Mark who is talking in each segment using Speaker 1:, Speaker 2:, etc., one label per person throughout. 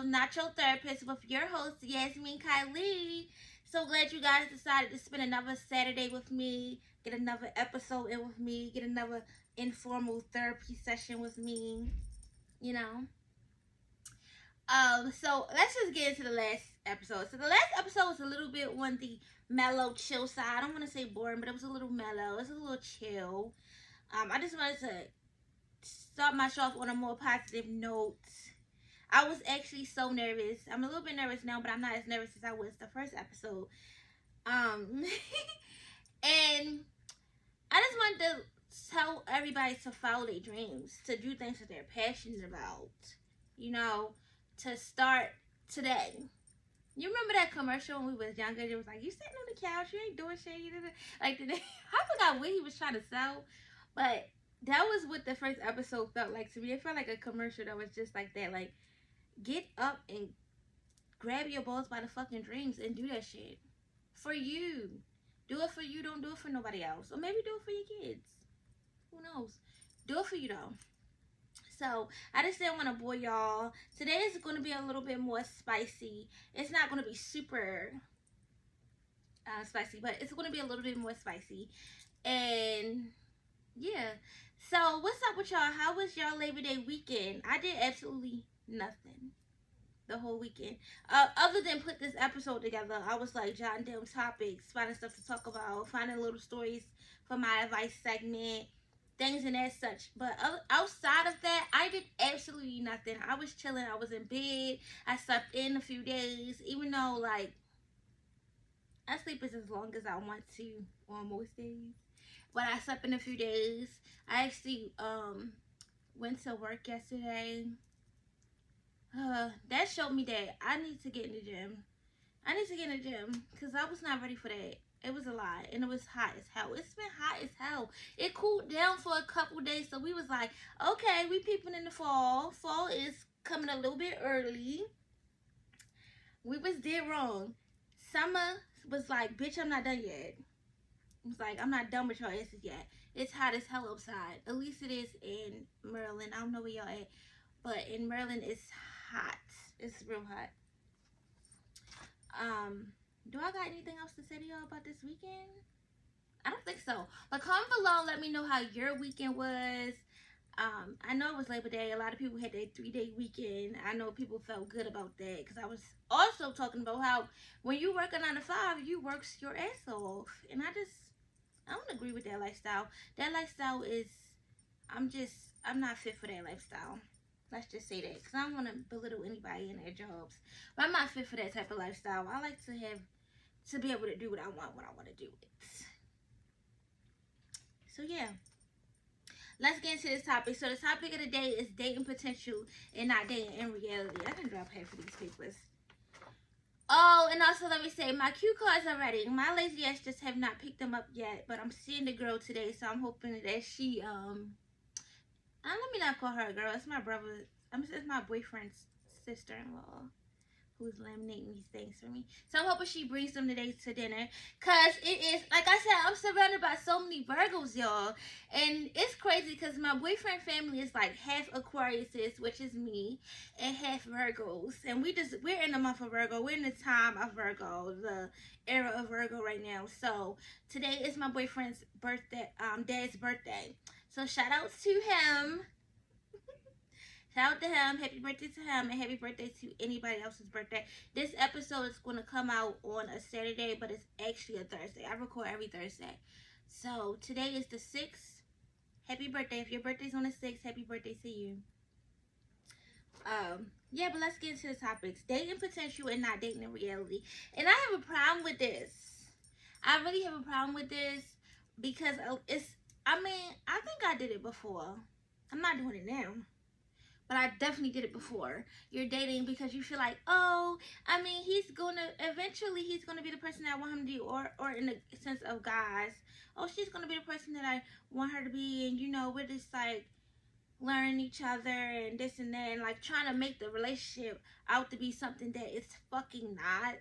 Speaker 1: Not Your Therapist with your host, Yasmin Kylie. So glad you guys decided to spend another Saturday with me, get another episode in with me, get another informal therapy session with me, you know. So let's just get into the last episode. So the last episode was a little bit on the mellow, chill side. I don't want to say boring, but it was a little mellow. It was a little chill. I just wanted to start my show off on a more positive note. I was actually so nervous. I'm a little bit nervous now, but I'm not as nervous as I was the first episode. Um, and I just wanted to tell everybody to follow their dreams, to do things that they're passionate about. You know, to start today. You remember that commercial when we was younger? It was like, you sitting on the couch, you ain't doing shit. You didn't. Like, I forgot what he was trying to sell, but that was what the first episode felt like to me. It felt like a commercial that was just like that. Like, get up and grab your balls by the fucking dreams and do that shit. For you. Do it for you, don't do it for nobody else. Or maybe do it for your kids. Who knows? Do it for you though. So I just didn't want to bore y'all. Today is going to be a little bit more spicy. It's not going to be super spicy, but it's going to be a little bit more spicy. And yeah. So what's up with y'all? How was y'all Labor Day weekend? I did absolutely nothing the whole weekend. Other than put this episode together, I was like jotting down topics, finding stuff to talk about, finding little stories for my advice segment, things and that such. But outside of that, I did absolutely nothing. I was chilling. I was in bed. I slept in a few days, even though like I sleep as long as I want to on most days. But I slept in a few days. I actually went to work yesterday. That showed me that I need to get in the gym. I need to get in the gym because I was not ready for that. It was a lot and it was hot as hell. It's been hot as hell. It cooled down for a couple days, so we was like, okay, we peeping in the fall. Fall is coming a little bit early. We was dead wrong. Summer was like, bitch, I'm not done yet. It's like, I'm not done with your asses yet. It's hot as hell outside. At least it is in Maryland. I don't know where y'all at, but in Maryland it's hot. It's real hot. Do I got anything else to say to y'all about this weekend? I don't think so. But comment below, let me know how your weekend was. I know it was Labor Day. A lot of people had their 3-day weekend. I know people felt good about that because I was also talking about how when you work a 9 to 5, you work your ass off, and I don't agree with that lifestyle. That lifestyle is, I'm not fit for that lifestyle. Let's just say that, because I don't want to belittle anybody in their jobs, but I'm not fit for that type of lifestyle. I like to be able to do what I want when I want to do it. So yeah, let's get into this topic. So the topic of the day is dating potential and not dating in reality. I can drop half of these papers. Oh, and also let me say, my cue cards are ready. My lazy ass just have not picked them up yet, but I'm seeing the girl today, so I'm hoping that she let me not call her a girl. It's my brother. It's my boyfriend's sister-in-law who's laminating these things for me. So I'm hoping she brings them today to dinner. Cause it is, like I said, I'm surrounded by so many Virgos, y'all. And it's crazy because my boyfriend family is like half Aquariuses, which is me, and half Virgos. And we're in the month of Virgo. We're in the time of Virgo, the era of Virgo right now. So today is my boyfriend's birthday, dad's birthday. So shout out to him. Shout out to him. Happy birthday to him, and happy birthday to anybody else's birthday. This episode is going to come out on a Saturday, but it's actually a Thursday. I record every Thursday. So today is the 6th. Happy birthday. If your birthday's on the 6th, happy birthday to you. Yeah, but let's get into the topics. Dating potential and not dating in reality. And I have a problem with this. I really have a problem with this because I think I did it before. I'm not doing it now. But I definitely did it before. You're dating because you feel like, oh, he's gonna be the person that I want him to be, or in the sense of guys, oh, she's gonna be the person that I want her to be, and we're just like learning each other and this and that, and like trying to make the relationship out to be something that it's fucking not.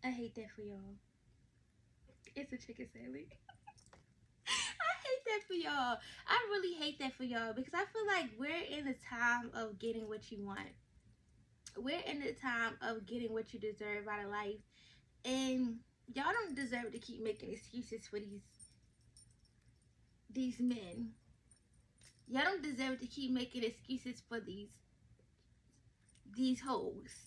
Speaker 1: I hate that for y'all. It's a chicken salad. I hate that for y'all. I really hate that for y'all because I feel like we're in the time of getting what you want. We're in the time of getting what you deserve out of life. And y'all don't deserve to keep making excuses for these men. Y'all don't deserve to keep making excuses for these hoes.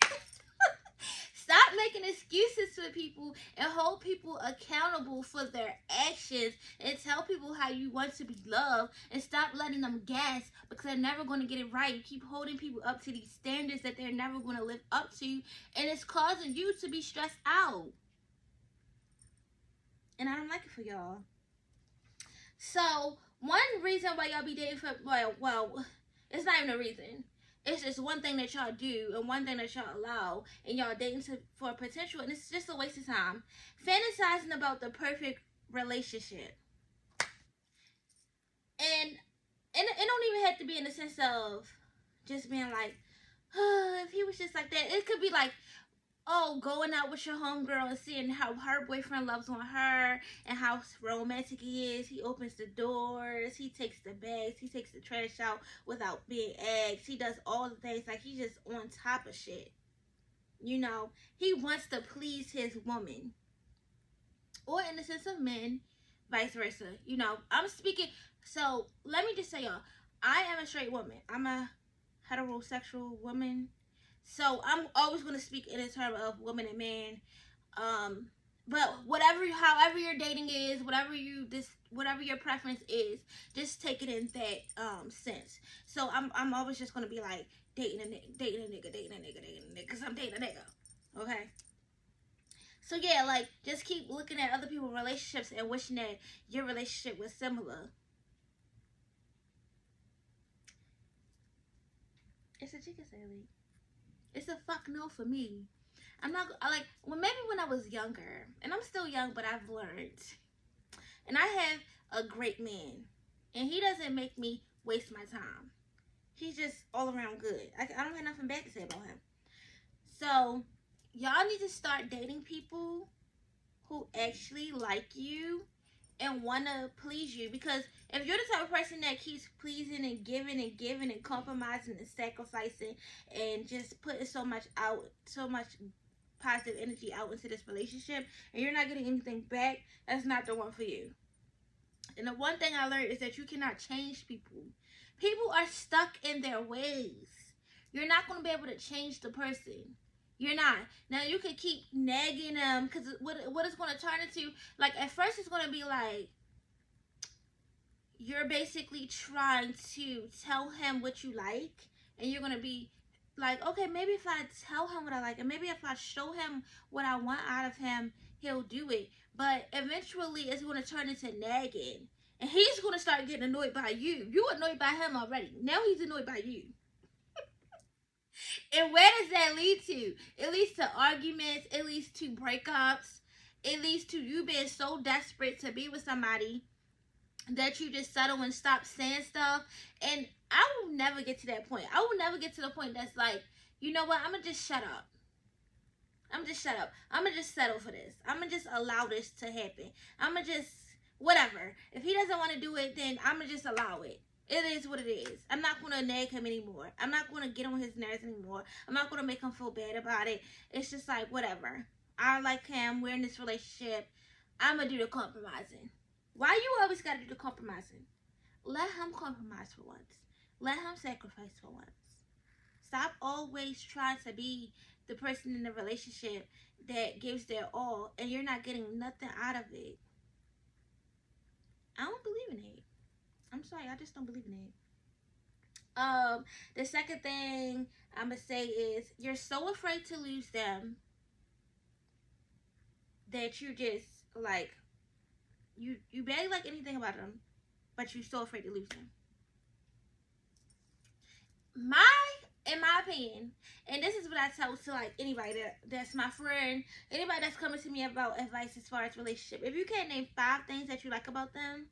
Speaker 1: Stop making excuses for people and hold people accountable for their actions and tell people how you want to be loved and stop letting them gas because they're never going to get it right. You keep holding people up to these standards that they're never going to live up to, and it's causing you to be stressed out. And I don't like it for y'all. So, one reason why y'all be dating for, well, it's not even a reason. It's just one thing that y'all do and one thing that y'all allow, and y'all dating for potential, and it's just a waste of time. Fantasizing about the perfect relationship. And it don't even have to be in the sense of just being like, oh, if he was just like that. It could be like, oh, going out with your homegirl and seeing how her boyfriend loves on her and how romantic he is. He opens the doors, he takes the bags, he takes the trash out without being asked. He does all the things, like he's just on top of shit. You know, he wants to please his woman. Or in the sense of men, vice versa. You know, I'm speaking, so let me just say y'all, I am a straight woman. I'm a heterosexual woman. So I'm always going to speak in a term of woman and man. But however your dating is, whatever your preference is, just take it in that sense. So I'm always just going to be like dating a nigga, because I'm dating a nigga. Okay. So yeah, like just keep looking at other people's relationships and wishing that your relationship was similar. It's a chicken salad. It's a fuck no for me. I'm not like maybe when I was younger, and I'm still young, but I've learned. And I have a great man, and he doesn't make me waste my time. He's just all around good. I don't have nothing bad to say about him. So y'all need to start dating people who actually like you and want to please you, because if you're the type of person that keeps pleasing and giving and compromising and sacrificing and just putting so much positive energy out into this relationship and you're not getting anything back, that's not the one for you. And the one thing I learned is that you cannot change people. People are stuck in their ways. You're not going to be able to change the person. You're not. Now, you can keep nagging them, because what it's going to turn into, like, at first it's going to be like, you're basically trying to tell him what you like, and you're going to be like, okay, maybe if I tell him what I like, and maybe if I show him what I want out of him, he'll do it. But eventually, it's going to turn into nagging, and he's going to start getting annoyed by you. You annoyed by him already. Now he's annoyed by you. And where does that lead to? It leads to arguments. It leads to breakups. It leads to you being so desperate to be with somebody that you just settle and stop saying stuff. And I will never get to that point. I will never get to the point that's like, you know what? I'm going to just shut up. I'm going to just shut up. I'm going to just settle for this. I'm going to just allow this to happen. I'm going to just, whatever. If he doesn't want to do it, then I'm going to just allow it. It is what it is. I'm not going to nag him anymore. I'm not going to get on his nerves anymore. I'm not going to make him feel bad about it. It's just like, whatever. I like him. We're in this relationship. I'm going to do the compromising. Why you always got to do the compromising? Let him compromise for once. Let him sacrifice for once. Stop always trying to be the person in the relationship that gives their all and you're not getting nothing out of it. I don't believe in it. I'm sorry, I just don't believe in it. The second thing I'm gonna say is you're so afraid to lose them that you just like you barely like anything about them, but you're so afraid to lose them. In my opinion, and this is what I tell to like anybody that's my friend, anybody that's coming to me about advice as far as relationship. If you can't name 5 things that you like about them,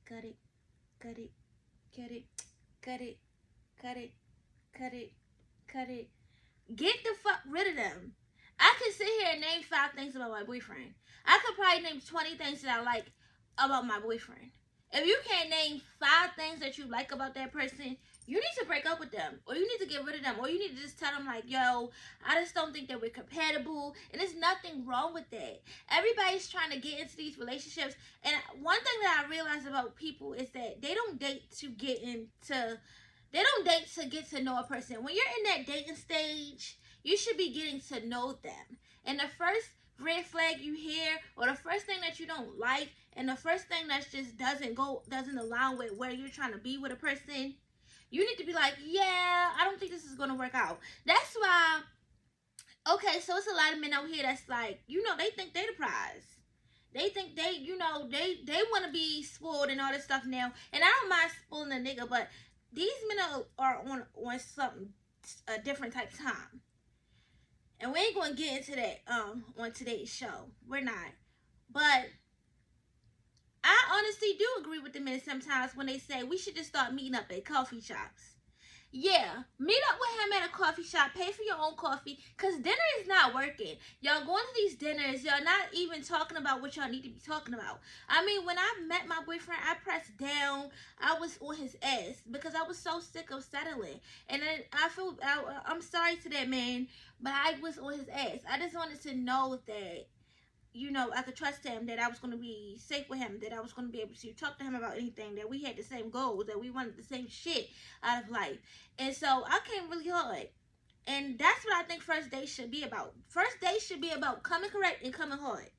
Speaker 1: cut it, cut it, cut it, cut it, cut it, cut it, cut it. Get the fuck rid of them. I could sit here and name 5 things about my boyfriend. I could probably name 20 things that I like about my boyfriend. If you can't name 5 things that you like about that person, you need to break up with them, or you need to get rid of them, or you need to just tell them like, yo, I just don't think that we're compatible, and there's nothing wrong with that. Everybody's trying to get into these relationships, and one thing that I realize about people is that they don't date to get to know a person. When you're in that dating stage, you should be getting to know them. And the first red flag you hear, or the first thing that you don't like, and the first thing that just doesn't align with where you're trying to be with a person, you need to be like, yeah, I don't think this is gonna work out. That's why. Okay, so it's a lot of men out here that's like, they think they the prize. They think they want to be spoiled and all this stuff now. And I don't mind spoiling a nigga, but these men are on something, a different type of time. And we ain't going to get into that on today's show. We're not. But I honestly do agree with the men sometimes when they say we should just start meeting up at coffee shops. Yeah, meet up with him at a coffee shop, pay for your own coffee, because dinner is not working. Y'all going to these dinners, y'all not even talking about what y'all need to be talking about. I mean, when I met my boyfriend, I pressed down, I was on his ass, because I was so sick of settling. And then I'm sorry to that man, but I was on his ass. I just wanted to know that, I could trust him, that I was going to be safe with him, that I was going to be able to talk to him about anything, that we had the same goals, that we wanted the same shit out of life. And so I came really hard. And that's what I think first date should be about. First date should be about coming correct and coming hard.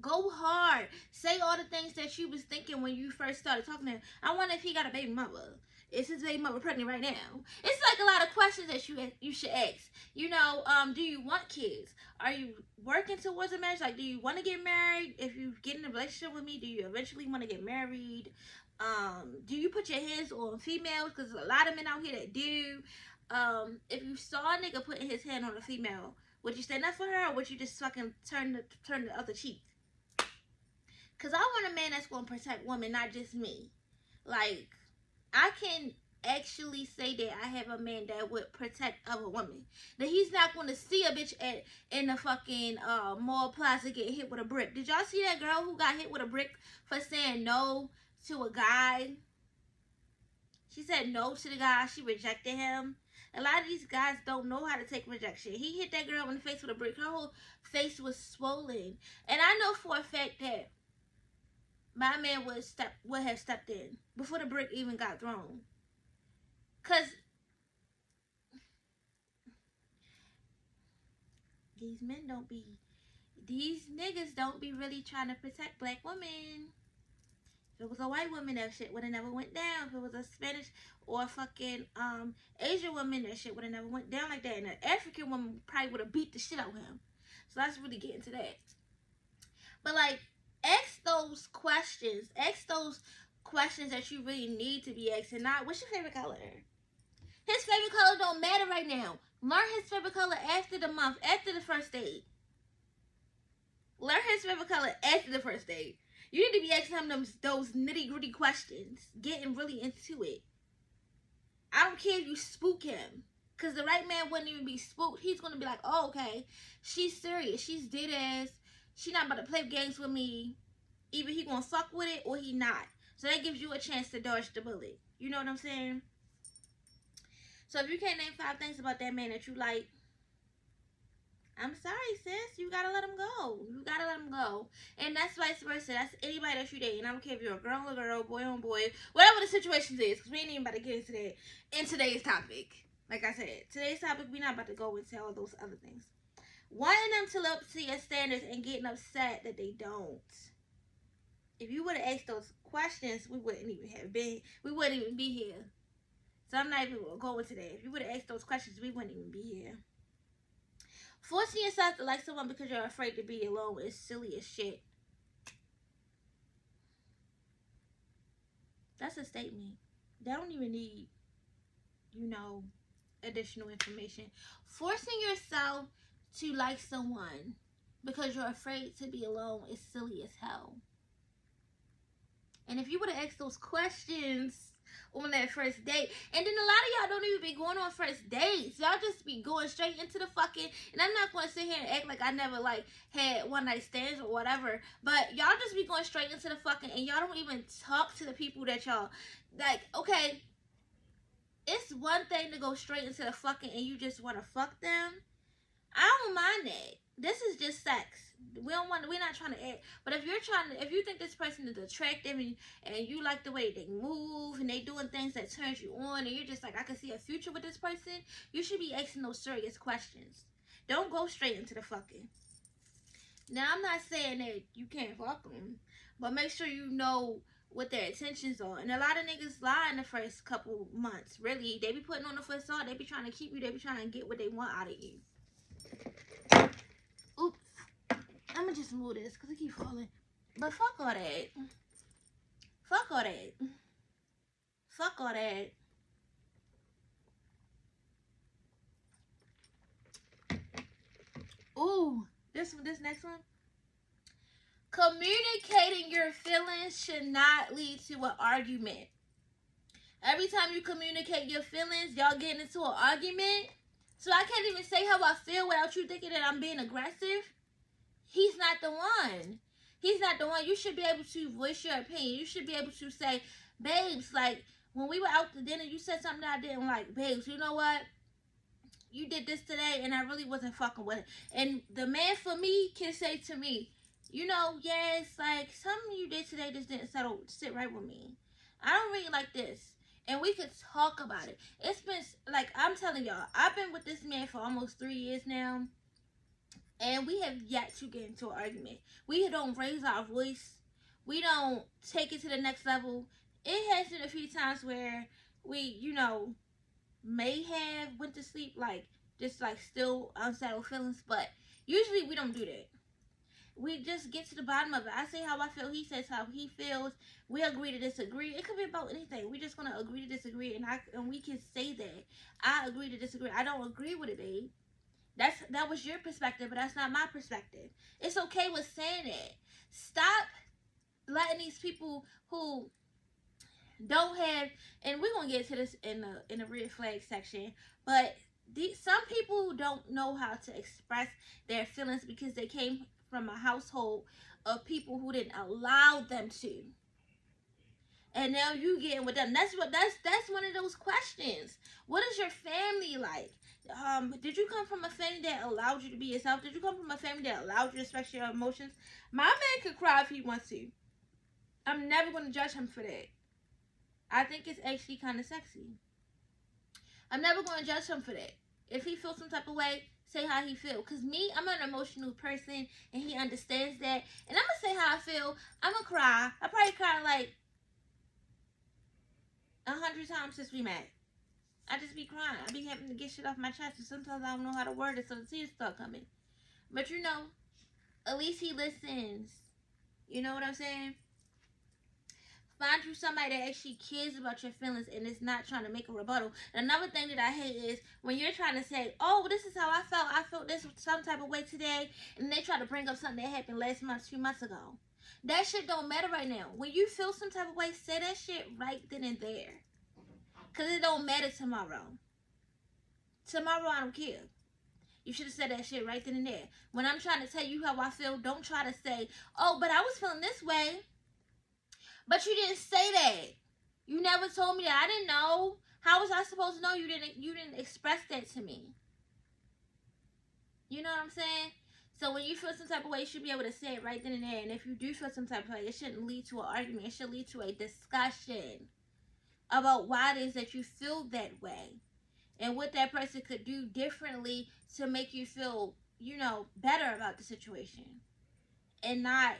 Speaker 1: Go hard. Say all the things that you was thinking when you first started talking to him. I wonder if he got a baby mother. Is his baby mother pregnant right now? It's like a lot of questions that you should ask. Do you want kids? Are you working towards a marriage? Like, do you want to get married? If you get in a relationship with me, do you eventually want to get married? Do you put your hands on females? Because there's a lot of men out here that do. If you saw a nigga putting his hand on a female, would you stand up for her, or would you just fucking turn the other cheek? Because I want a man that's going to protect women, not just me. Like, I can actually say that I have a man that would protect other women. That he's not going to see a bitch in the fucking mall plaza get hit with a brick. Did y'all see that girl who got hit with a brick for saying no to a guy? She said no to the guy. She rejected him. A lot of these guys don't know how to take rejection. He hit that girl in the face with a brick. Her whole face was swollen. And I know for a fact that my man would have stepped in before the brick even got thrown. Cause these niggas don't be really trying to protect black women. If it was a white woman, that shit would have never went down. If it was a Spanish or fucking Asian woman, that shit would have never went down like that. And an African woman probably would have beat the shit out of him. So let's really get into that. But like, ask those questions. Ask those questions that you really need to be asking. Not, what's your favorite color? His favorite color don't matter right now. Learn his favorite color after the month, after the first date. Learn his favorite color after the first date. You need to be asking him those nitty-gritty questions. Getting really into it. I don't care if you spook him. Because the right man wouldn't even be spooked. He's going to be like, oh, okay. She's serious. She's dead ass. She not about to play games with me. Either he gonna fuck with it or he not. So that gives you a chance to dodge the bullet. You know what I'm saying? So if you can't name 5 things about that man that you like, I'm sorry, sis. You gotta let him go. You gotta let him go. And that's vice versa. That's anybody that you dating. I don't care if you're a girl on girl, boy on boy, whatever the situation is. Because we ain't even about to get into that in today's topic. Like I said, today's topic, we're not about to go into all those other things. Wanting them to live up to your standards and getting upset that they don't. If you would have asked those questions, we wouldn't even be here. So I'm not even going to that. If you would have asked those questions, we wouldn't even be here. Forcing yourself to like someone because you're afraid to be alone is silly as shit. That's a statement. They don't even need, additional information. Forcing yourself to like someone because you're afraid to be alone is silly as hell. And if you would have asked those questions on that first date. And then a lot of y'all don't even be going on first dates. Y'all just be going straight into the fucking, and I'm not going to sit here and act like I never like had one night stands or whatever, but y'all just be going straight into the fucking, and y'all don't even talk to the people that y'all like. Okay, it's one thing to go straight into the fucking and you just want to fuck them. I don't mind that. This is just sex. We're not trying to act. But if if you think this person is attractive and you like the way they move and they doing things that turns you on and you're just like, I can see a future with this person, you should be asking those serious questions. Don't go straight into the fucking. Now, I'm not saying that you can't fuck them, but make sure you know what their intentions are. And a lot of niggas lie in the first couple months. Really, they be putting on the facade. They be trying to keep you. They be trying to get what they want out of you. Oops. I'm gonna just move this because it keep falling. But fuck all that. Fuck all that. Fuck all that. Ooh, this next one. Communicating your feelings should not lead to an argument. Every time you communicate your feelings, y'all getting into an argument. So I can't even say how I feel without you thinking that I'm being aggressive. He's not the one. He's not the one. You should be able to voice your opinion. You should be able to say, babes, like, when we were out to dinner, you said something that I didn't like. Babes, you know what? You did this today, and I really wasn't fucking with it. And the man for me can say to me, you know, yes, like, something you did today just didn't sit right with me. I don't really like this. And we could talk about it. It's been, like, I'm telling y'all, I've been with this man for almost 3 years now. And we have yet to get into an argument. We don't raise our voice. We don't take it to the next level. It has been a few times where we, you know, may have went to sleep, like, just, like, still unsettled feelings. But usually we don't do that. We just get to the bottom of it. I say how I feel. He says how he feels. We agree to disagree. It could be about anything. We're just going to agree to disagree. And we can say that. I agree to disagree. I don't agree with it, babe. That was your perspective, but that's not my perspective. It's okay with saying it. Stop letting these people who don't have, and we're gonna get to this in the red flag section, but some people don't know how to express their feelings because they came from a household of people who didn't allow them to. And now you getting with them. That's one of those questions. What is your family like? Did you come from a family that allowed you to be yourself? Did you come from a family that allowed you to express your emotions? My man could cry if he wants to. I'm never going to judge him for that. I think it's actually kind of sexy. I'm never going to judge him for that. If he feels some type of way, say how he feel. Because me, I'm an emotional person, and he understands that. And I'm going to say how I feel. I'm going to cry. I probably cry like 100 times since we met. I just be crying. I be having to get shit off my chest, and sometimes I don't know how to word it, so the tears start coming. But you know, at least he listens. You know what I'm saying? Find you somebody that actually cares about your feelings and is not trying to make a rebuttal. Another thing that I hate is when you're trying to say, oh, this is how I felt. I felt this some type of way today, and they try to bring up something that happened last month, 2 months ago. That shit don't matter right now. When you feel some type of way, say that shit right then and there. Because it don't matter tomorrow. Tomorrow, I don't care. You should have said that shit right then and there. When I'm trying to tell you how I feel, don't try to say, oh, but I was feeling this way. But you didn't say that. You never told me that. I didn't know. How was I supposed to know you didn't express that to me? You know what I'm saying? So when you feel some type of way, you should be able to say it right then and there. And if you do feel some type of way, it shouldn't lead to an argument. It should lead to a discussion about why it is that you feel that way and what that person could do differently to make you feel, you know, better about the situation, and not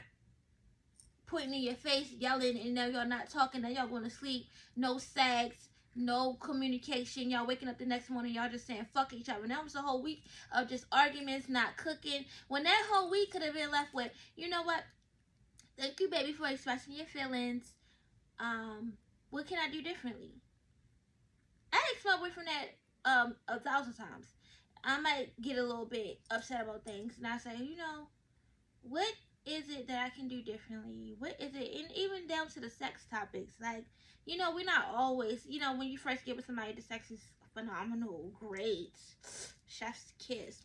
Speaker 1: putting in your face, yelling, and now y'all not talking, now y'all going to sleep, no sex, no communication, y'all waking up the next morning, y'all just saying fuck each other. And that was a whole week of just arguments, not cooking, when that whole week could have been left with, you know what, thank you, baby, for expressing your feelings. What can I do differently? I asked my boyfriend that 1,000 times. I might get a little bit upset about things, and I say, you know, what is it that I can do differently? What is it? And even down to the sex topics. Like, you know, we're not always, you know, when you first get with somebody, the sex is phenomenal, great, chef's kiss.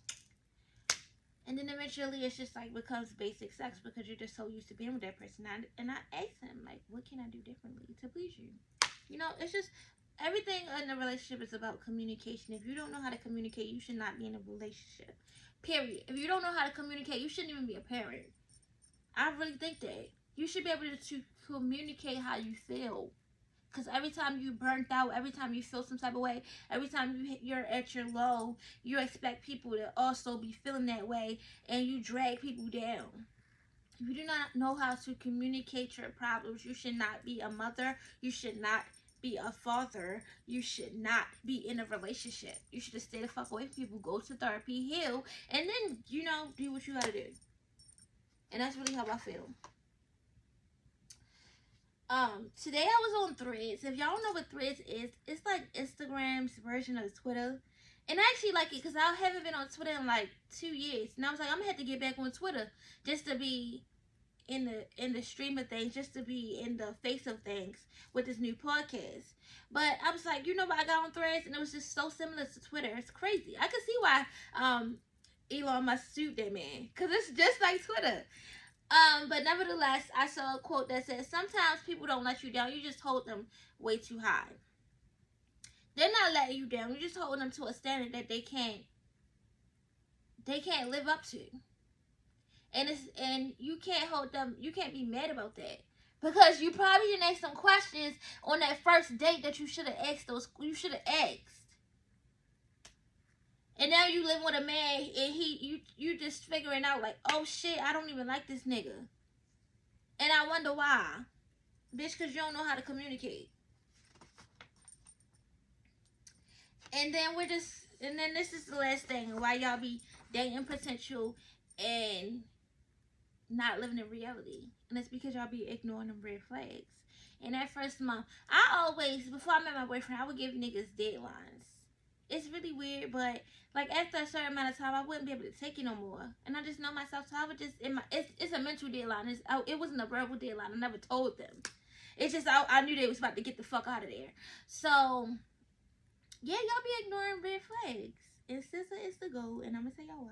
Speaker 1: And then eventually it's just like becomes basic sex because you're just so used to being with that person. And I asked him, like, what can I do differently to please you? You know, it's just everything in a relationship is about communication. If you don't know how to communicate, you should not be in a relationship. Period. If you don't know how to communicate, you shouldn't even be a parent. I really think that you should be able to communicate how you feel. Because every time you burnt out, every time you feel some type of way, every time you're at your low, you expect people to also be feeling that way, and you drag people down. If you do not know how to communicate your problems, you should not be a mother. You should not be a father. You should not be in a relationship. You should just stay the fuck away from people, go to therapy, heal, and then, you know, do what you gotta do. And that's really how I feel. Today I was on Threads. If y'all don't know what Threads is, it's like Instagram's version of Twitter. And I actually like it because I haven't been on Twitter in like 2 years. And I was like, I'm gonna have to get back on Twitter just to be in the stream of things, just to be in the face of things with this new podcast. But I was like, you know what, I got on Threads and it was just so similar to Twitter. It's crazy. I could see why Elon Musk sued that man. Cause it's just like Twitter. But nevertheless, I saw a quote that says, sometimes people don't let you down, you just hold them way too high. They're not letting you down, you're just holding them to a standard that they can't live up to. And you can't hold them, you can't be mad about that. Because you probably didn't ask some questions on that first date that you should have asked asked. And now you live with a man and you just figuring out like, oh shit, I don't even like this nigga. And I wonder why. Bitch, because you don't know how to communicate. And then this is the last thing, why y'all be dating potential and not living in reality. And it's because y'all be ignoring them red flags. And that first month, before I met my boyfriend, I would give niggas deadlines. It's really weird, but like after a certain amount of time, I wouldn't be able to take it no more. And I just know myself, so I would just it's a mental deadline. It wasn't a verbal deadline. I never told them. It's just I knew they was about to get the fuck out of there. So yeah, y'all be ignoring red flags. And SZA is the goal, and I'm gonna tell y'all why.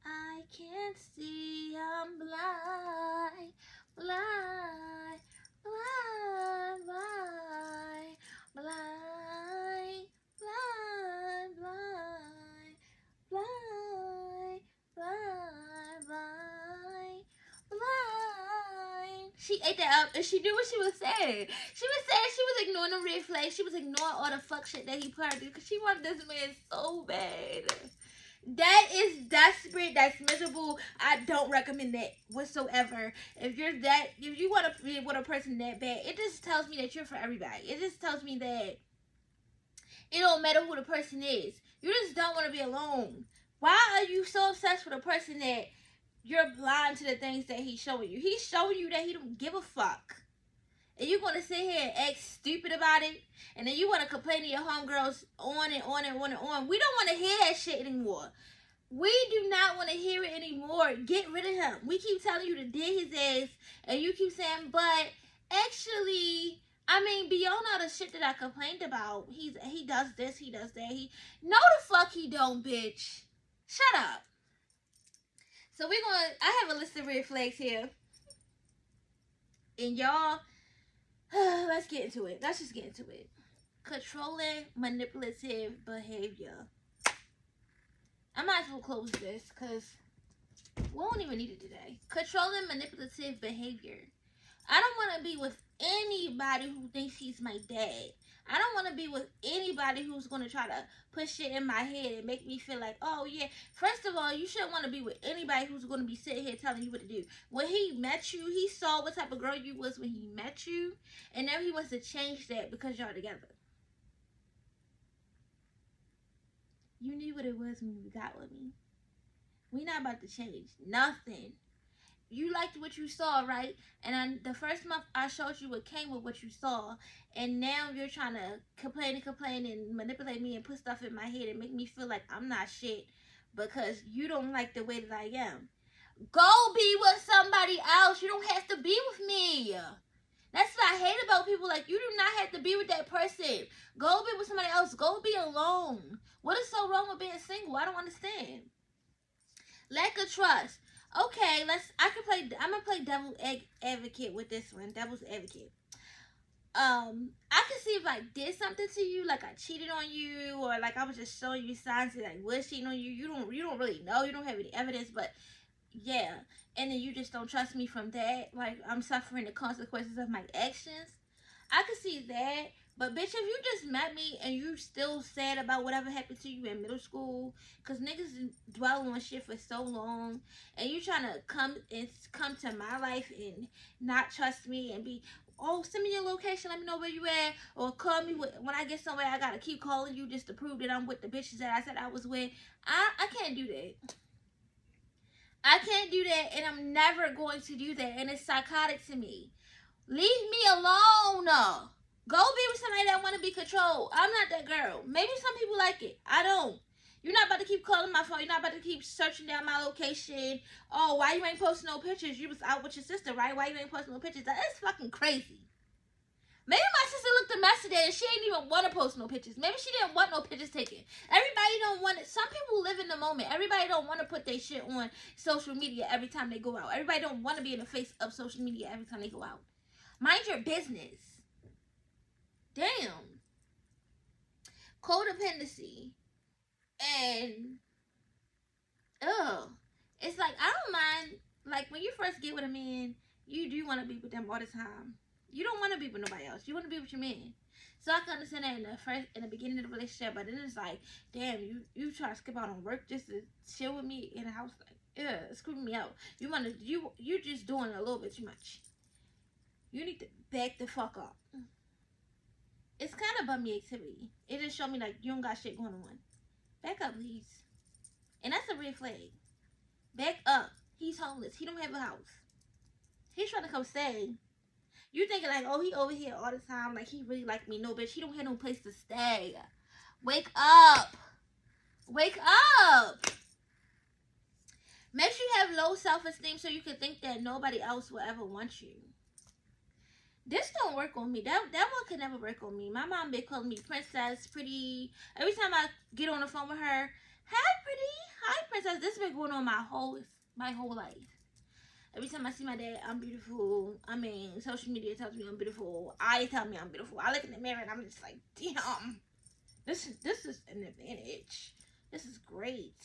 Speaker 1: I can't see, I'm blind, blind, blind, blind, blind, blind, blind, blind, blind, blind, blind. She ate that up and she knew what she was saying. She was ignoring the red flags. She was ignoring all the fuck shit that he put her through because she wanted this man so bad. That is desperate. That's miserable. I don't recommend that whatsoever. If you want to be with a person that bad, it just tells me that you're for everybody. It just tells me that it don't matter who the person is. You just don't want to be alone. Why are you so obsessed with a person that you're blind to the things that he's showing you? He's showing you that he don't give a fuck. And you're going to sit here and act stupid about it. And then you want to complain to your homegirls on and on and on and on. We don't want to hear that shit anymore. We do not want to hear it anymore. Get rid of him. We keep telling you to dig his ass. And you keep saying, but actually, I mean, beyond all the shit that I complained about, he does this, he does that. No the fuck he don't, bitch. Shut up. So I have a list of red flags here. And y'all, let's get into it. Let's just get into it. Controlling, manipulative behavior. I might as well close this because we don't even need it today. Controlling, manipulative behavior. I don't want to be with anybody who thinks he's my dad. I don't want to be with anybody who's going to try to put shit in my head and make me feel like, oh yeah. First of all, you shouldn't want to be with anybody who's going to be sitting here telling you what to do. When he met you, he saw what type of girl you was when he met you. And now he wants to change that because y'all together. You knew what it was when you got with me. We not about to change nothing. You liked what you saw, right? And the first month I showed you what came with what you saw. And now you're trying to complain and manipulate me and put stuff in my head and make me feel like I'm not shit because you don't like the way that I am. Go be with somebody else. You don't have to be with me. That's what I hate about people. Like, you do not have to be with that person. Go be with somebody else. Go be alone. What is so wrong with being single? I don't understand. Lack of trust. Okay, I'm gonna play devil's advocate with this one. Devil's advocate. I can see if I did something to you, like I cheated on you, or like I was just showing you signs that I was cheating on you. You don't really know. You don't have any evidence, but yeah. And then you just don't trust me from that. Like, I'm suffering the consequences of my actions. I can see that. But bitch, if you just met me and you still sad about whatever happened to you in middle school, cause niggas dwell on shit for so long, and you trying to come to my life and not trust me and be, oh, send me your location, let me know where you at, or call me when I get somewhere. I gotta keep calling you just to prove that I'm with the bitches that I said I was with. I can't do that. I can't do that, and I'm never going to do that, and it's psychotic to me. Leave me alone. Go be with somebody that want to be controlled. I'm not that girl. Maybe some people like it. I don't. You're not about to keep calling my phone. You're not about to keep searching down my location. Oh, why you ain't posting no pictures? You was out with your sister, right? Why you ain't posting no pictures? That is fucking crazy. Maybe my sister looked a mess today and she didn't even want to post no pictures. Maybe she didn't want no pictures taken. Everybody don't want it. Some people live in the moment. Everybody don't want to put their shit on social media every time they go out. Everybody don't want to be in the face of social media every time they go out. Mind your business. Damn. Codependency. And it's like, I don't mind, like, when you first get with a man, you do want to be with them all the time. You don't want to be with nobody else. You want to be with your man. So I can understand that in the beginning of the relationship, but then it's like, damn, you try to skip out on work just to chill with me in the house. Like, yeah, it's screwing me out. You're just doing a little bit too much. You need to back the fuck up. It's kind of bummy activity. It just showed me like you don't got shit going on. Back up, please. And that's a red flag. Back up. He's homeless. He don't have a house. He's trying to come stay. You thinking like, oh, he over here all the time, like he really like me. No, bitch, he don't have no place to stay. Wake up. Wake up. Make sure you have low self-esteem so you can think that nobody else will ever want you. This don't work on me. That one could never work on me. My mom been calling me princess, pretty. Every time I get on the phone with her, hi, pretty. Hi, princess. This has been going on my whole life. Every time I see my dad, I'm beautiful. I mean, social media tells me I'm beautiful. I tell me I'm beautiful. I look in the mirror and I'm just like, damn. This is an advantage. This is great.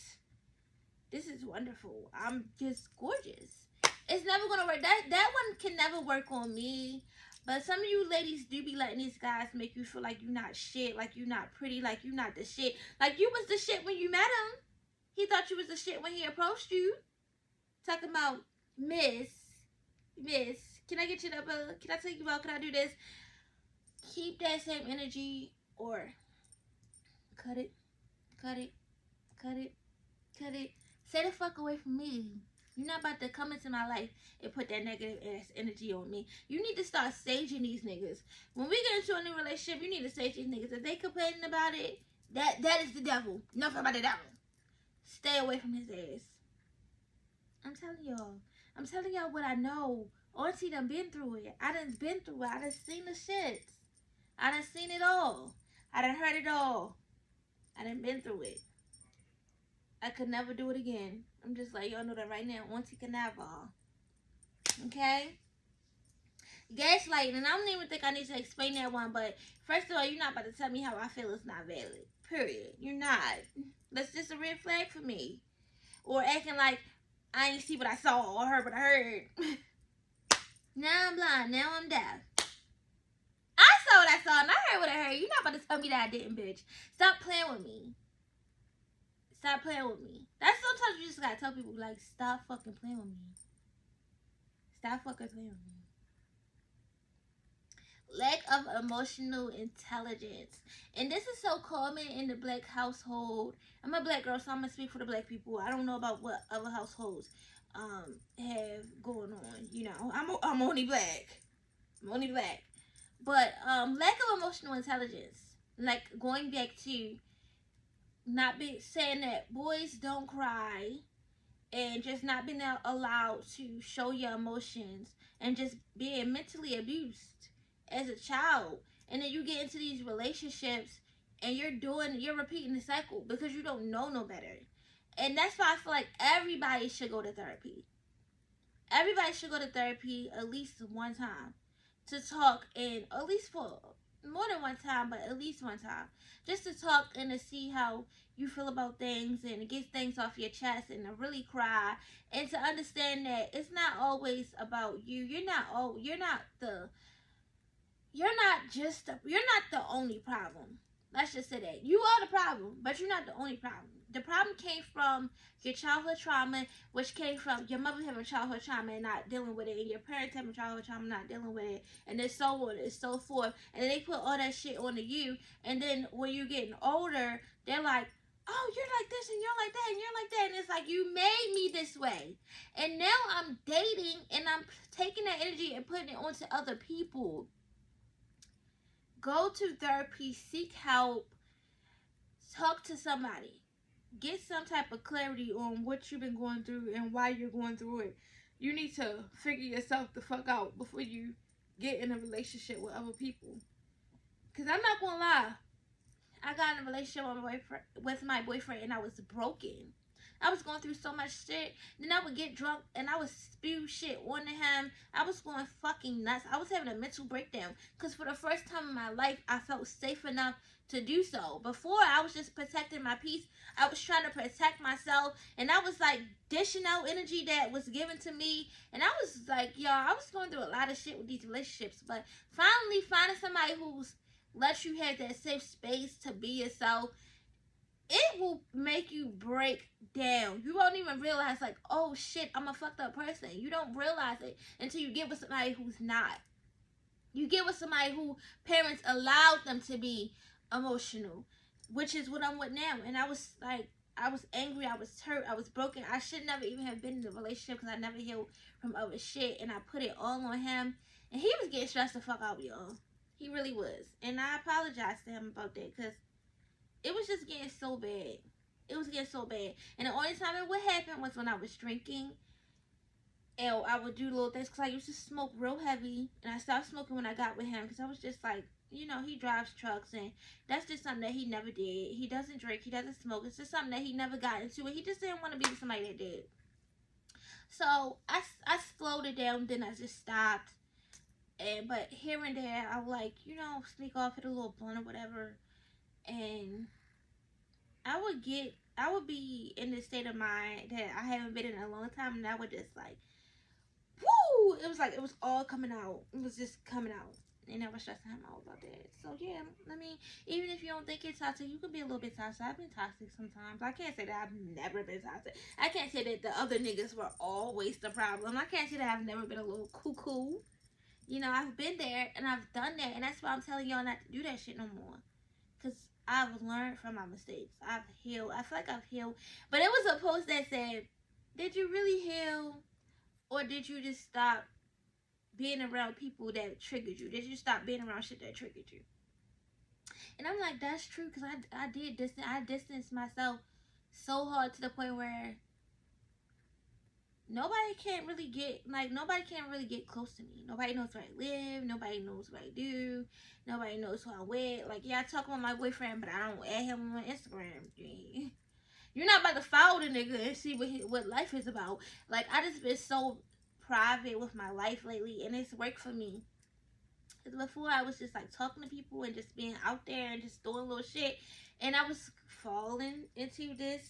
Speaker 1: This is wonderful. I'm just gorgeous. It's never gonna work. That one can never work on me. But some of you ladies do be letting these guys make you feel like you're not shit, like you're not pretty, like you're not the shit. Like you was the shit when you met him. He thought you was the shit when he approached you. Talking about, Miss, can I get you up? Can I take you out? Can I do this? Keep that same energy or cut it. Stay the fuck away from me. You're not about to come into my life and put that negative ass energy on me. You need to start saging these niggas. When we get into a new relationship, you need to sage these niggas. If they complaining about it, that is the devil. Nothing about the devil. Stay away from his ass. I'm telling y'all what I know. Auntie done been through it. I done been through it. I done seen the shit. I done seen it all. I done heard it all. I done been through it. I could never do it again. I'm just like, y'all know that right now. Auntie can never. Okay? Gaslighting. And I don't even think I need to explain that one. But first of all, you're not about to tell me how I feel is not valid. Period. You're not. That's just a red flag for me. Or acting like I ain't see what I saw or heard what I heard. Now I'm blind. Now I'm deaf. I saw what I saw and I heard what I heard. You're not about to tell me that I didn't, bitch. Stop playing with me. Stop playing with me. That's sometimes you just gotta tell people, like, stop fucking playing with me. Stop fucking playing with me. Lack of emotional intelligence. And this is so common in the black household. I'm a black girl, so I'm gonna speak for the black people. I don't know about what other households have going on. You know, I'm only black. I'm only black. But lack of emotional intelligence. Like going back to not be saying that boys don't cry and just not being allowed to show your emotions and just being mentally abused as a child. And then you get into these relationships and you're repeating the cycle because you don't know no better. And that's why I feel like everybody should go to therapy. Everybody should go to therapy at least one time to talk, and at least for more than one time, but at least one time, just to talk and to see how you feel about things and to get things off your chest and to really cry and to understand that it's not always about you. You're not the only problem. Let's just say that you are the problem, but you're not the only problem. The problem came from your childhood trauma, which came from your mother having childhood trauma and not dealing with it, and your parents having childhood trauma and not dealing with it, and then so on and so forth. And then they put all that shit onto you, and then when you're getting older, they're like, oh, you're like this and you're like that and you're like that, and it's like, you made me this way. And now I'm dating and I'm taking that energy and putting it onto other people. Go to therapy, seek help, talk to somebody. Get some type of clarity on what you've been going through and why you're going through it. You need to figure yourself the fuck out before you get in a relationship with other people. Because I'm not going to lie. I got in a relationship with my boyfriend and I was broken. I was going through so much shit. Then I would get drunk and I would spew shit onto him. I was going fucking nuts. I was having a mental breakdown. Because for the first time in my life, I felt safe enough to do so. Before, I was just protecting my peace. I was trying to protect myself. And I was like dishing out energy that was given to me. And I was like, y'all, I was going through a lot of shit with these relationships. But finally finding somebody who's lets you have that safe space to be yourself, it will make you break down. You won't even realize, like, oh shit, I'm a fucked up person. You don't realize it until you get with somebody who's not. You get with somebody who parents allowed them to be emotional, which is what I'm with now. And I was like, I was angry, I was hurt, I was broken. I should never even have been in a relationship because I never healed from other shit. And I put it all on him. And he was getting stressed the fuck out, y'all. He really was. And I apologized to him about that because it was just getting so bad. It was getting so bad. And the only time it would happen was when I was drinking. And I would do little things because I used to smoke real heavy. And I stopped smoking when I got with him because I was just like, you know, he drives trucks. And that's just something that he never did. He doesn't drink. He doesn't smoke. It's just something that he never got into. And he just didn't want to be with somebody that did. So I slowed it down. Then I just stopped. But here and there, I would like, you know, sneak off, hit a little blunt or whatever. And I would be in this state of mind that I haven't been in a long time, and I would just like, woo! It was like, it was all coming out. It was just coming out. And I was stressing him out about that. So yeah, I mean, even if you don't think it's toxic, you can be a little bit toxic. I've been toxic sometimes. I can't say that I've never been toxic. I can't say that the other niggas were always the problem. I can't say that I've never been a little cuckoo. You know, I've been there and I've done that, and that's why I'm telling y'all not to do that shit no more. Because I've learned from my mistakes. I've healed. I feel like I've healed. But it was a post that said, did you really heal? Or did you just stop being around people that triggered you? Did you stop being around shit that triggered you? And I'm like, that's true. Because I distanced myself so hard to the point where nobody can really get close to me. Nobody knows where I live. Nobody knows what I do. Nobody knows who I'm with. Like, yeah, I talk about my boyfriend, but I don't add him on Instagram. You're not about to follow the nigga and see what life is about. Like, I just been so private with my life lately, and it's worked for me. Because before, I was just like talking to people and just being out there and just doing little shit, and I was falling into this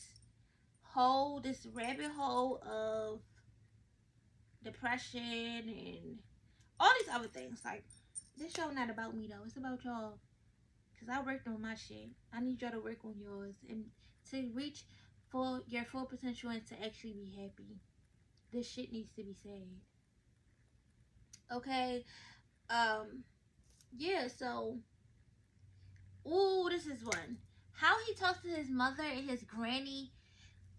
Speaker 1: rabbit hole of depression and all these other things. Like, this show not about me though, it's about y'all, because I worked on my shit. I need y'all to work on yours and to reach for your full potential and to actually be happy. This shit needs to be said, okay? Yeah, so ooh, this is one. How he talks to his mother and his granny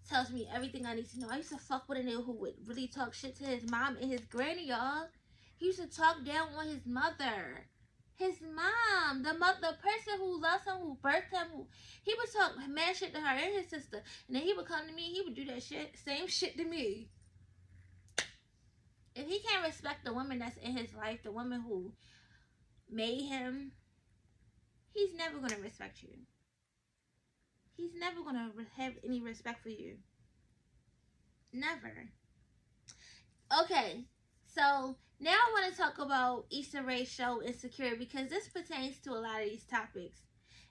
Speaker 1: tells me everything I need to know. I used to fuck with a nigga who would really talk shit to his mom and his granny, y'all. He used to talk down on his mother. His mom, the person who loves him, who birthed him, he would talk mad shit to her and his sister, and then he would come to me, he would do that shit, same shit to me. If he can't respect the woman that's in his life, the woman who made him, he's never gonna respect you. He's never gonna have any respect for you. Never. Okay, so now I want to talk about Issa Rae's show Insecure, because this pertains to a lot of these topics,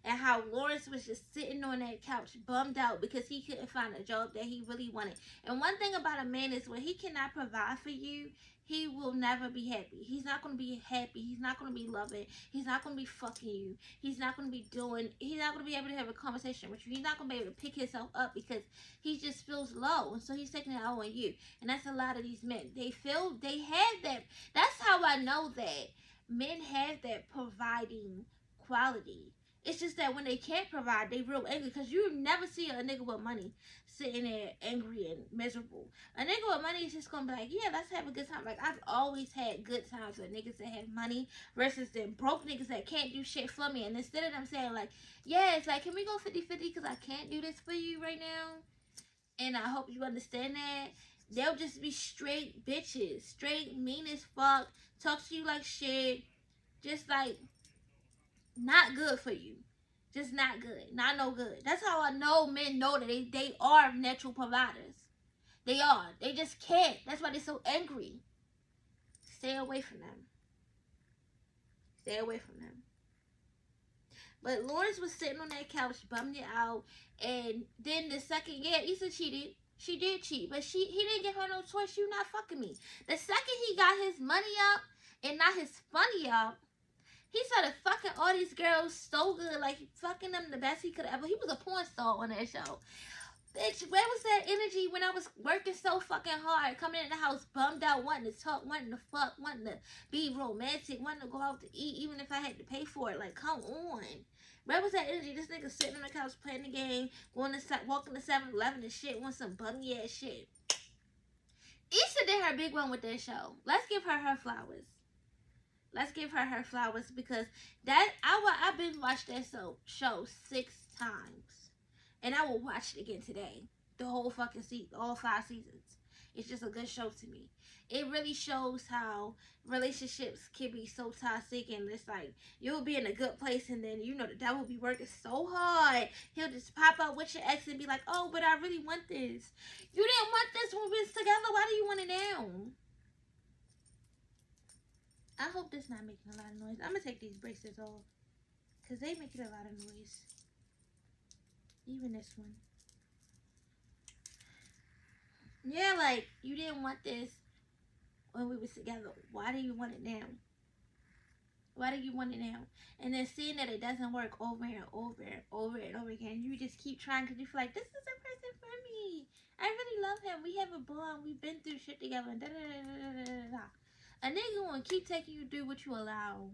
Speaker 1: and how Lawrence was just sitting on that couch bummed out because he couldn't find a job that he really wanted. And one thing about a man is when he cannot provide for you, he will never be happy. He's not going to be happy. He's not going to be loving. He's not going to be fucking you. He's not going to be doing, he's not going to be able to have a conversation with you. He's not going to be able to pick himself up because he just feels low. And so he's taking it out on you. And that's a lot of these men. They feel, they have that. That's how I know that men have that providing quality. It's just that when they can't provide, they real angry, because you never see a nigga with money sitting there angry and miserable. A nigga with money is just gonna be like, yeah, let's have a good time. Like, I've always had good times with niggas that have money versus them broke niggas that can't do shit for me. And instead of them saying like, yeah, it's like, can we go 50-50 because I can't do this for you right now, and I hope you understand that, they'll just be straight bitches, straight mean as fuck, talk to you like shit, just like not good for you. Just not good. Not no good. That's how I know men know that they are natural providers. They are. They just can't. That's why they're so angry. Stay away from them. Stay away from them. But Lawrence was sitting on that couch, bumming it out, and then the second, yeah, Issa cheated. She did cheat, but he didn't give her no choice. You not fucking me. The second he got his money up and not his funny up, he started fucking all these girls so good, like fucking them the best he could ever. He was a porn star on that show. Bitch, where was that energy when I was working so fucking hard, coming in the house bummed out, wanting to talk, wanting to fuck, wanting to be romantic, wanting to go out to eat, even if I had to pay for it? Like, come on. Where was that energy? This nigga sitting on the couch playing the game, walking to 7-Eleven and shit, want some bummy ass shit. Issa did her big one with that show. Let's give her flowers. Let's give her flowers, because I've been watched that show 6 times, and I will watch it again today. The whole fucking season, all 5 seasons. It's just a good show to me. It really shows how relationships can be so toxic, and it's like you'll be in a good place, and then you know the devil will be working so hard. He'll just pop up with your ex and be like, "Oh, but I really want this. You didn't want this when we was together. Why do you want it now?" I hope this not making a lot of noise. I'm going to take these bracelets off, because they making a lot of noise. Even this one. Yeah, like, you didn't want this when we was together. Why do you want it now? Why do you want it now? And then seeing that it doesn't work over and over and over and over again, you just keep trying because you feel like, this is the person for me. I really love him. We have a bond. We've been through shit together. Da, da, da, da, da, da. A nigga gonna keep taking you through what you allow.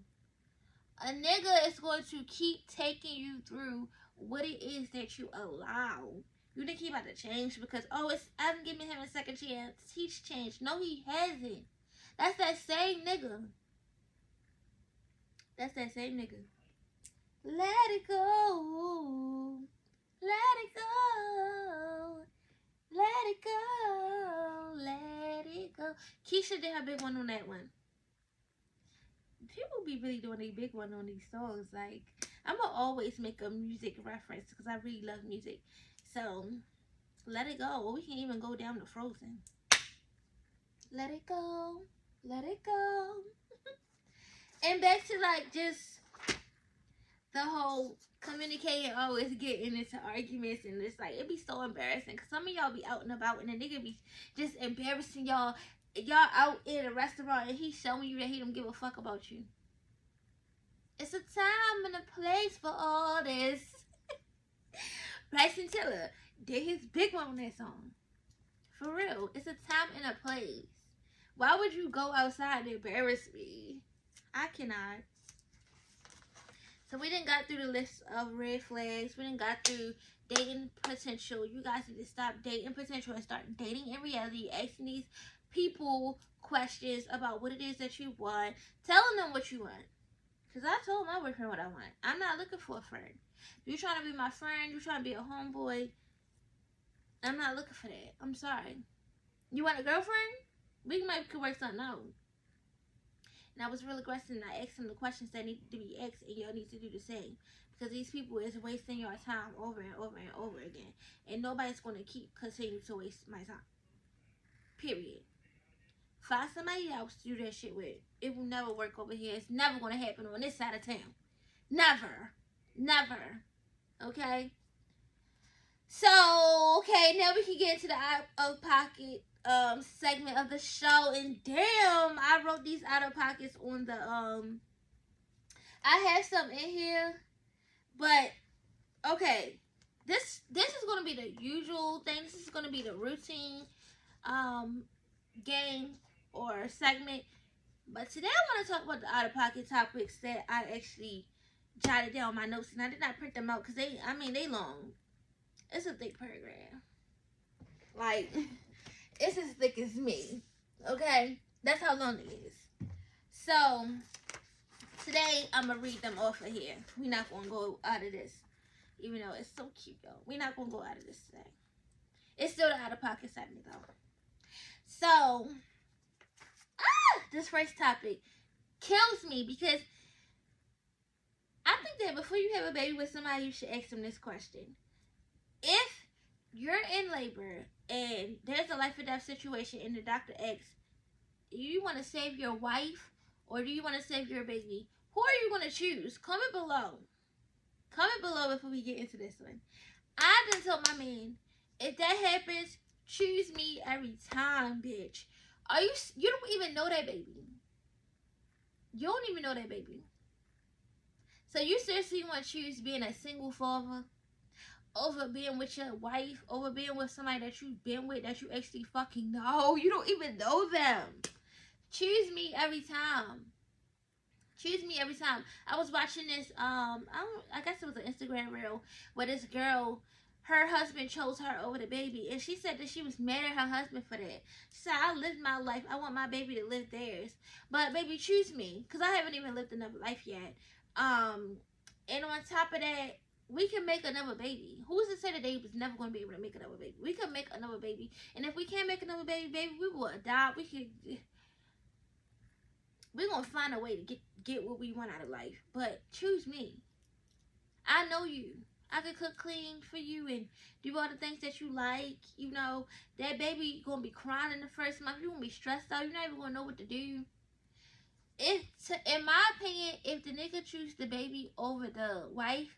Speaker 1: A nigga is going to keep taking you through what it is that you allow. You think he about to change because, oh, I'm giving him a second chance. He's changed. No, he hasn't. That's that same nigga. That's that same nigga. Let it go. Let it go. Let it go. Let it go. Keisha did her big one on that one. People be really doing a big one on these songs. Like, I'm gonna always make a music reference because I really love music. So, let it go. Or we can even go down to Frozen. Let it go. Let it go. And back to like just the whole communicating, always getting into arguments, and it's like, it be so embarrassing because some of y'all be out and about and the nigga be just embarrassing y'all. Y'all out in a restaurant and he's showing you that he don't give a fuck about you. It's a time and a place for all this. Bryson Tiller did his big one on that song. For real. It's a time and a place. Why would you go outside and embarrass me? I cannot. So we done got through the list of red flags. We done got through dating potential. You guys need to stop dating potential and start dating in reality. Asking these people questions about what it is that you want. Telling them what you want. Because I told my boyfriend what I want. I'm not looking for a friend. You trying to be my friend, you trying to be a homeboy, I'm not looking for that. I'm sorry. You want a girlfriend? We maybe could work something out. And I was real aggressive and I asked him the questions that need to be asked, and y'all need to do the same. Because these people is wasting your time over and over and over again. And nobody's going to keep continuing to waste my time. Period. Find somebody else to do that shit with. It will never work over here. It's never going to happen on this side of town. Never. Never. Okay? So, okay, now we can get into the out of pocket segment of the show. And damn, I wrote these out of pockets on the I have some in here, but okay, this is gonna be the usual thing. This is gonna be the routine game or segment. But today I want to talk about the out of pocket topics that I actually jotted down my notes, and I did not print them out because they long. It's a thick paragraph. Like, it's as thick as me. Okay? That's how long it is. So, today, I'm going to read them off of here. We're not going to go out of this. Even though it's so cute, though. We're not going to go out of this today. It's still the out-of-pocket segment, though. So, this first topic kills me because I think that before you have a baby with somebody, you should ask them this question. If you're in labor and there's a life or death situation and the doctor asks, do you want to save your wife or do you want to save your baby? Who are you going to choose? Comment below. Comment below before we get into this one. I done told my man, if that happens, choose me every time, bitch. You don't even know that baby. You don't even know that baby. So you seriously want to choose being a single father over being with your wife, over being with somebody that you've been with that you actually fucking know? You don't even know them. Choose me every time. Choose me every time. I was watching this, I guess it was an Instagram reel where this girl, her husband chose her over the baby, and she said that she was mad at her husband for that. She said, I lived my life, I want my baby to live theirs. But baby, choose me, because I haven't even lived another life yet. And on top of that, we can make another baby. Who's to say that they was never going to be able to make another baby? We can make another baby. And if we can't make another baby, we will adopt. We're going to find a way to get what we want out of life. But choose me. I know you. I can cook clean for you and do all the things that you like. You know, that baby going to be crying in the first month. You're going to be stressed out. You're not even going to know what to do. In my opinion, if the nigga choose the baby over the wife,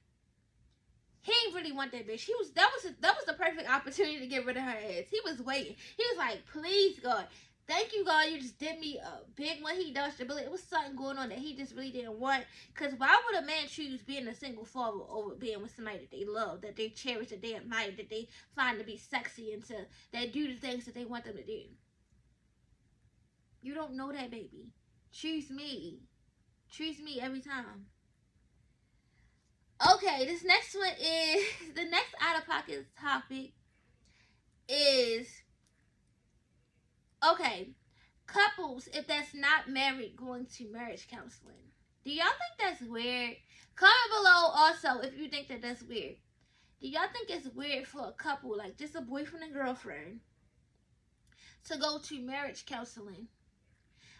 Speaker 1: he ain't really want that bitch. That was the perfect opportunity to get rid of her ass. He was waiting. He was like, please God, thank you God, you just did me a big one. He dodged the bullet. It was something going on that he just really didn't want. Cause why would a man choose being a single father over being with somebody that they love, that they cherish, that they admire, that they find to be sexy, and that do the things that they want them to do? You don't know that, baby. Choose me. Choose me every time. Okay, this next one is, the next out-of-pocket topic is, okay, couples, if that's not married, going to marriage counseling. Do y'all think that's weird? Comment below also if you think that that's weird. Do y'all think it's weird for a couple, like just a boyfriend and girlfriend, to go to marriage counseling?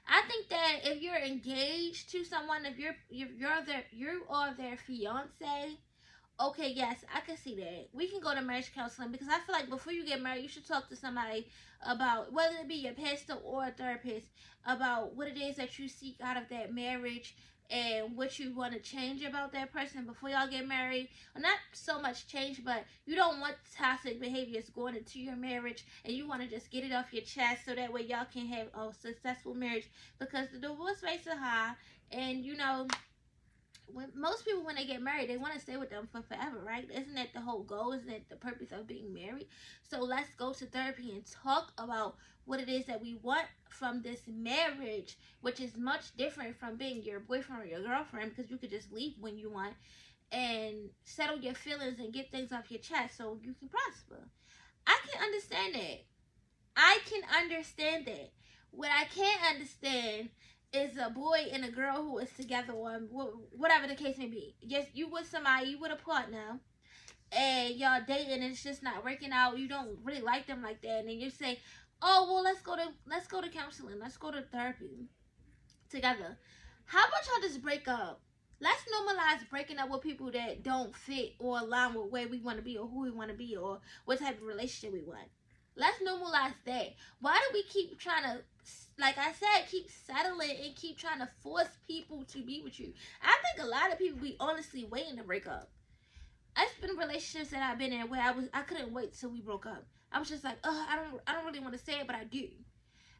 Speaker 1: I think that if you're engaged to someone, if you are their fiance, okay, yes, I can see that. We can go to marriage counseling because I feel like before you get married, you should talk to somebody about, whether it be your pastor or a therapist, about what it is that you seek out of that marriage and what you want to change about that person before y'all get married. Well, not so much change, but you don't want toxic behaviors going into your marriage, and you want to just get it off your chest so that way y'all can have a successful marriage, because the divorce rates are high, and you know, most people, when they get married, they want to stay with them for forever, right? Isn't that the whole goal? Isn't that the purpose of being married? So let's go to therapy and talk about what it is that we want from this marriage, which is much different from being your boyfriend or your girlfriend, because you could just leave when you want and settle your feelings and get things off your chest so you can prosper. I can understand that. I can understand that. What I can't understand is a boy and a girl who is together, or whatever the case may be. Just you with somebody, you with a partner, and y'all dating, and it's just not working out. You don't really like them like that, and then you say, "Oh well, let's go to counseling. Let's go to therapy together." How about y'all just break up? Let's normalize breaking up with people that don't fit or align with where we want to be, or who we want to be, or what type of relationship we want. Let's normalize that. Why do we keep trying to, like I said, keep settling and keep trying to force people to be with you? I think a lot of people be honestly waiting to break up. I've been in relationships that I've been in where I couldn't wait till we broke up. I was just like, I don't really want to say it, but I do.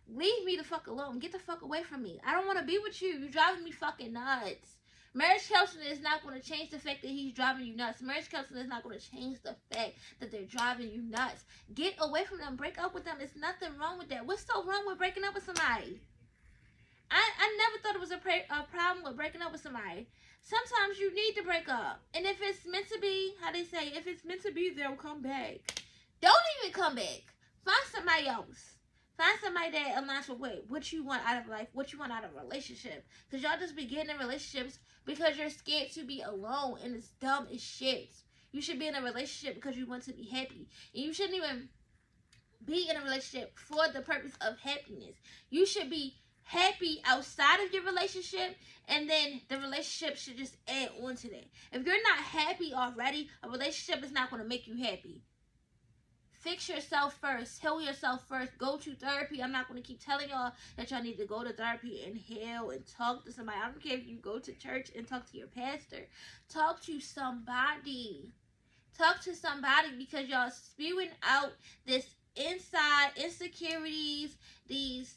Speaker 1: Leave me the fuck alone. Get the fuck away from me. I don't want to be with you. You're driving me fucking nuts. Marriage counseling is not going to change the fact that he's driving you nuts. Marriage counseling is not going to change the fact that they're driving you nuts. Get away from them. Break up with them. There's nothing wrong with that. What's so wrong with breaking up with somebody? I never thought it was a problem with breaking up with somebody. Sometimes you need to break up. And if it's meant to be, how they say, if it's meant to be, they'll come back. Don't even come back. Find somebody else. Find somebody that aligns with what you want out of life, what you want out of a relationship. Because y'all just be getting in relationships because you're scared to be alone, and it's dumb as shit. You should be in a relationship because you want to be happy. And you shouldn't even be in a relationship for the purpose of happiness. You should be happy outside of your relationship, and then the relationship should just add on to that. If you're not happy already, a relationship is not going to make you happy. Fix yourself first. Heal yourself first. Go to therapy. I'm not going to keep telling y'all that y'all need to go to therapy and heal and talk to somebody. I don't care if you go to church and talk to your pastor. Talk to somebody. Talk to somebody, because y'all spewing out this inside insecurities, these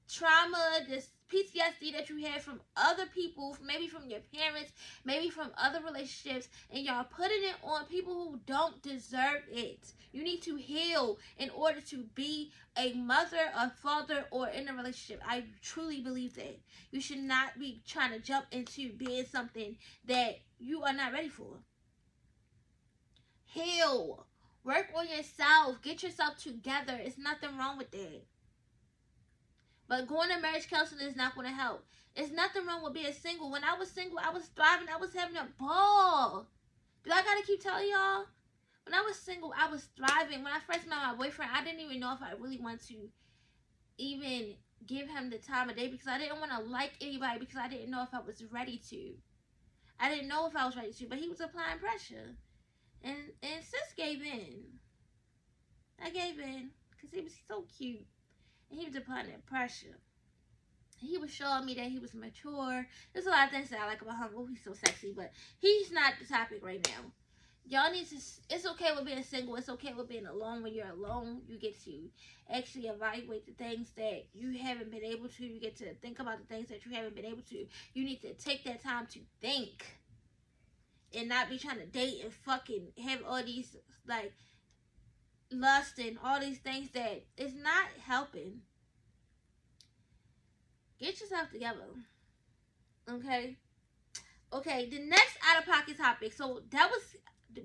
Speaker 1: trauma, this PTSD that you had from other people, maybe from your parents, maybe from other relationships, and y'all putting it on people who don't deserve it. You need to heal in order to be a mother, a father, or in a relationship. I truly believe that. You should not be trying to jump into being something that you are not ready for. Heal. Work on yourself. Get yourself together. It's nothing wrong with that. But going to marriage counseling is not going to help. There's nothing wrong with being single. When I was single, I was thriving. I was having a ball. Do I got to keep telling y'all? When I was single, I was thriving. When I first met my boyfriend, I didn't even know if I really wanted to even give him the time of day, because I didn't want to like anybody, because I didn't know if I was ready to. I didn't know if I was ready to, but he was applying pressure. And sis gave in. I gave in because he was so cute. And he was applying that pressure. He was showing me that he was mature. There's a lot of things that I like about him. Oh, he's so sexy, but he's not the topic right now. Y'all need to, it's okay with being single. It's okay with being alone. When you're alone, you get to actually evaluate the things that you haven't been able to. You get to think about the things that you haven't been able to. You need to take that time to think. And not be trying to date and fucking have all these, like, lust and all these things that is not helping. Get yourself together. Okay? Okay, the next out-of-pocket topic. So, that was,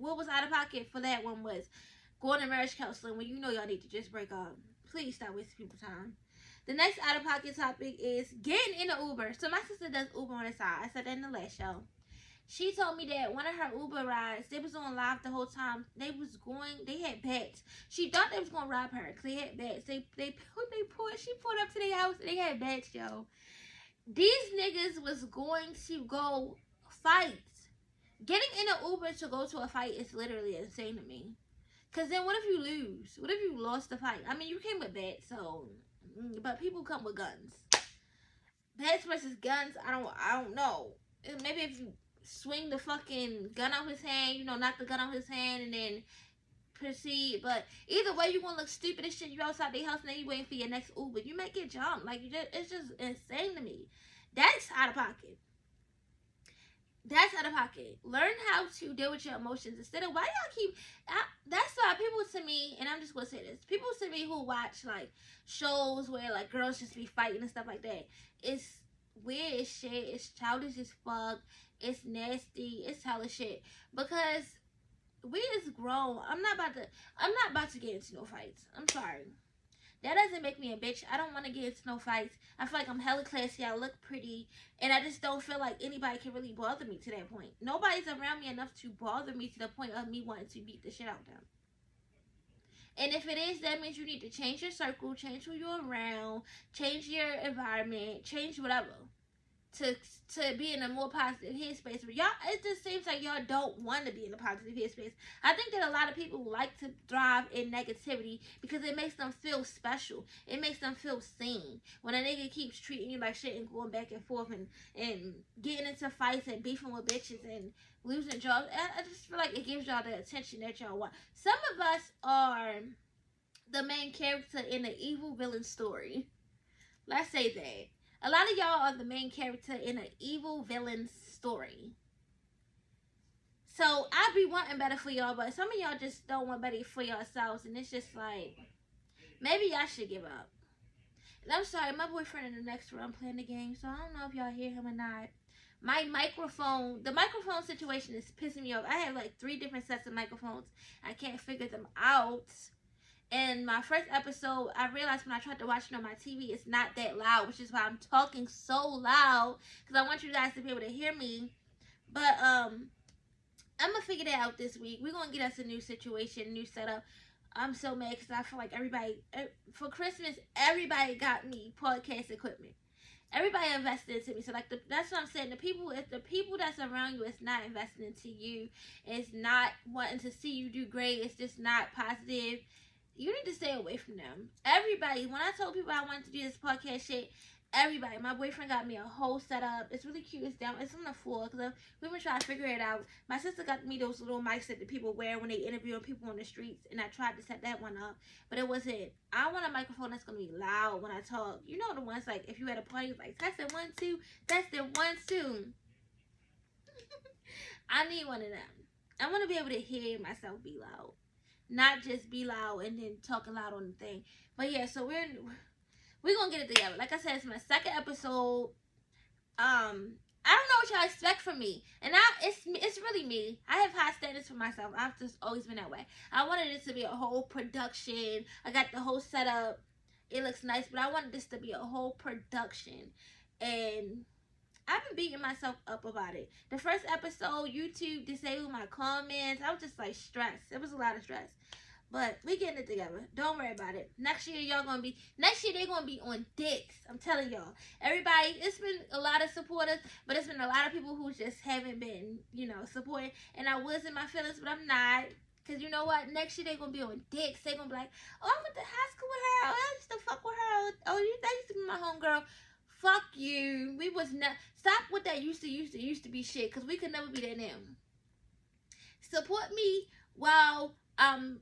Speaker 1: what was out-of-pocket for that one was going to marriage counseling when you know y'all need to just break up. Please stop wasting people's time. The next out-of-pocket topic is getting in an Uber. So, my sister does Uber on the side. I said that in the last show. She told me that one of her Uber rides, they was on live the whole time. They had bats. She thought they was going to rob her because they had bats. She pulled up to their house and they had bats, yo. These niggas was going to go fight. Getting in an Uber to go to a fight is literally insane to me. Because then what if you lose? What if you lost the fight? I mean, you came with bats, so, but people come with guns. Bats versus guns, I don't know. Maybe if you swing the fucking gun out his hand, knock the gun out his hand and then proceed. But either way, you're gonna look stupid as shit. You outside the house and then you waiting for your next Uber. You might get jumped. Like, it's just insane to me. That's out of pocket. That's out of pocket. Learn how to deal with your emotions instead of, why y'all keep, that's why people to me, and I'm just gonna say this, people to me who watch like shows where like girls just be fighting and stuff like that, it's weird as shit. It's childish as fuck. It's nasty. It's hella shit. Because we is grown. I'm not about to get into no fights. I'm sorry. That doesn't make me a bitch. I don't want to get into no fights. I feel like I'm hella classy. I look pretty. And I just don't feel like anybody can really bother me to that point. Nobody's around me enough to bother me to the point of me wanting to beat the shit out of them. And if it is, that means you need to change your circle, change who you're around, change your environment, change whatever. To be in a more positive headspace. But y'all, it just seems like y'all don't want to be in a positive headspace. I think that a lot of people like to thrive in negativity because it makes them feel special. It makes them feel seen. When a nigga keeps treating you like shit and going back and forth and getting into fights and beefing with bitches and losing jobs, I just feel like it gives y'all the attention that y'all want. Some of us are the main character in an evil villain story. Let's say that. A lot of y'all are the main character in an evil villain story. So I be wanting better for y'all, but some of y'all just don't want better for yourselves, and it's just like, maybe y'all should give up. And I'm sorry, my boyfriend in the next room playing the game, so I don't know if y'all hear him or not. My microphone, the microphone situation is pissing me off. I have like 3 different sets of microphones. I can't figure them out. And my first episode, I realized when I tried to watch it on my TV, it's not that loud, which is why I'm talking so loud, because I want you guys to be able to hear me. But I'm gonna figure that out this week. We're gonna get us a new situation, new setup. I'm so mad because I feel like everybody, for Christmas, everybody got me podcast equipment. Everybody invested into me. So like that's what I'm saying. If the people that's around you is not investing into you, is not wanting to see you do great, it's just not positive, you need to stay away from them. Everybody, when I told people I wanted to do this podcast shit, everybody, my boyfriend got me a whole setup. It's really cute. It's down. It's on the floor because we've been trying to figure it out. My sister got me those little mics that the people wear when they interview people on the streets, and I tried to set that one up, but it wasn't. I want a microphone that's gonna be loud when I talk. You know the ones like if you at a party, like testing 1 2, testing 1 2. I need one of them. I want to be able to hear myself be loud. Not just be loud and then talking loud on the thing. But yeah, so we're gonna get it together. Like I said, it's my 2nd episode. I don't know what y'all expect from me, and it's really me. I have high standards for myself. I've just always been that way. I wanted it to be a whole production. I got the whole setup. It looks nice, but I wanted this to be a whole production, and I've been beating myself up about it. The first episode, YouTube disabled my comments. I was just like stressed. It was a lot of stress. But we getting it together. Don't worry about it. Next year they're gonna be on dicks. I'm telling y'all. Everybody, it's been a lot of supporters, but it's been a lot of people who just haven't been, supporting. And I was in my feelings, but I'm not. Because you know what? Next year they're going to be on dicks. They're going to be like, oh, I went to high school with her. Oh, I used to fuck with her. Oh, that used to be my homegirl. Fuck you. We was not. Stop with that used to be shit. Because we could never be that now. Support me while I'm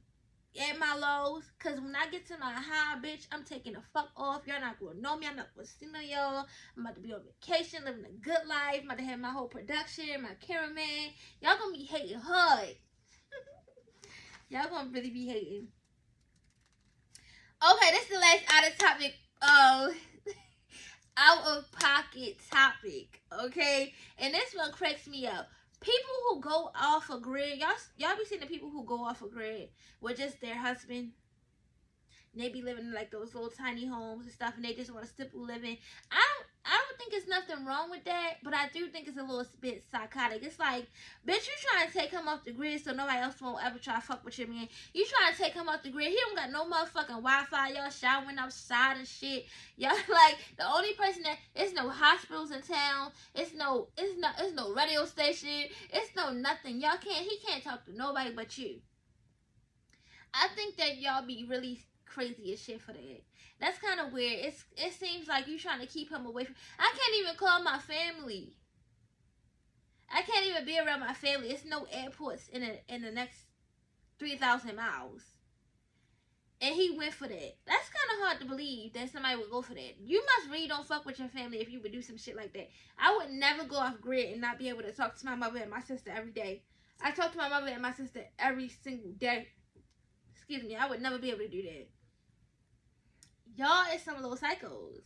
Speaker 1: at my lows. Because when I get to my high, bitch, I'm taking the fuck off. Y'all not going to know me. I'm not going to see no y'all. I'm about to be on vacation, living a good life. I'm about to have my whole production, my cameraman. Y'all going to be hating hard. Y'all going to really be hating. Okay, this is the last out of pocket topic, okay? And this one cracks me up. People who go off a grid, y'all be seeing the people who go off a grid with just their husband. They be living in like those little tiny homes and stuff, and they just want a simple living. I don't think there's nothing wrong with that, but I do think it's a little bit psychotic. It's like, bitch, you trying to take him off the grid so nobody else won't ever try to fuck with your man. You trying to take him off the grid. He don't got no motherfucking Wi-Fi. Y'all showering outside and shit. Y'all like the only person that it's no hospitals in town. It's no radio station. It's no nothing. He can't talk to nobody but you. I think that y'all be really crazy as shit for that. That's kind of weird. It seems like you trying to keep him away from. I can't even call my family. I can't even be around my family. It's no airports in the next 3,000 miles. And he went for that. That's kind of hard to believe that somebody would go for that. You must really don't fuck with your family if you would do some shit like that. I would never go off grid and not be able to talk to my mother and my sister every day. I talk to my mother and my sister every single day. Excuse me. I would never be able to do that. Y'all is some little psychos.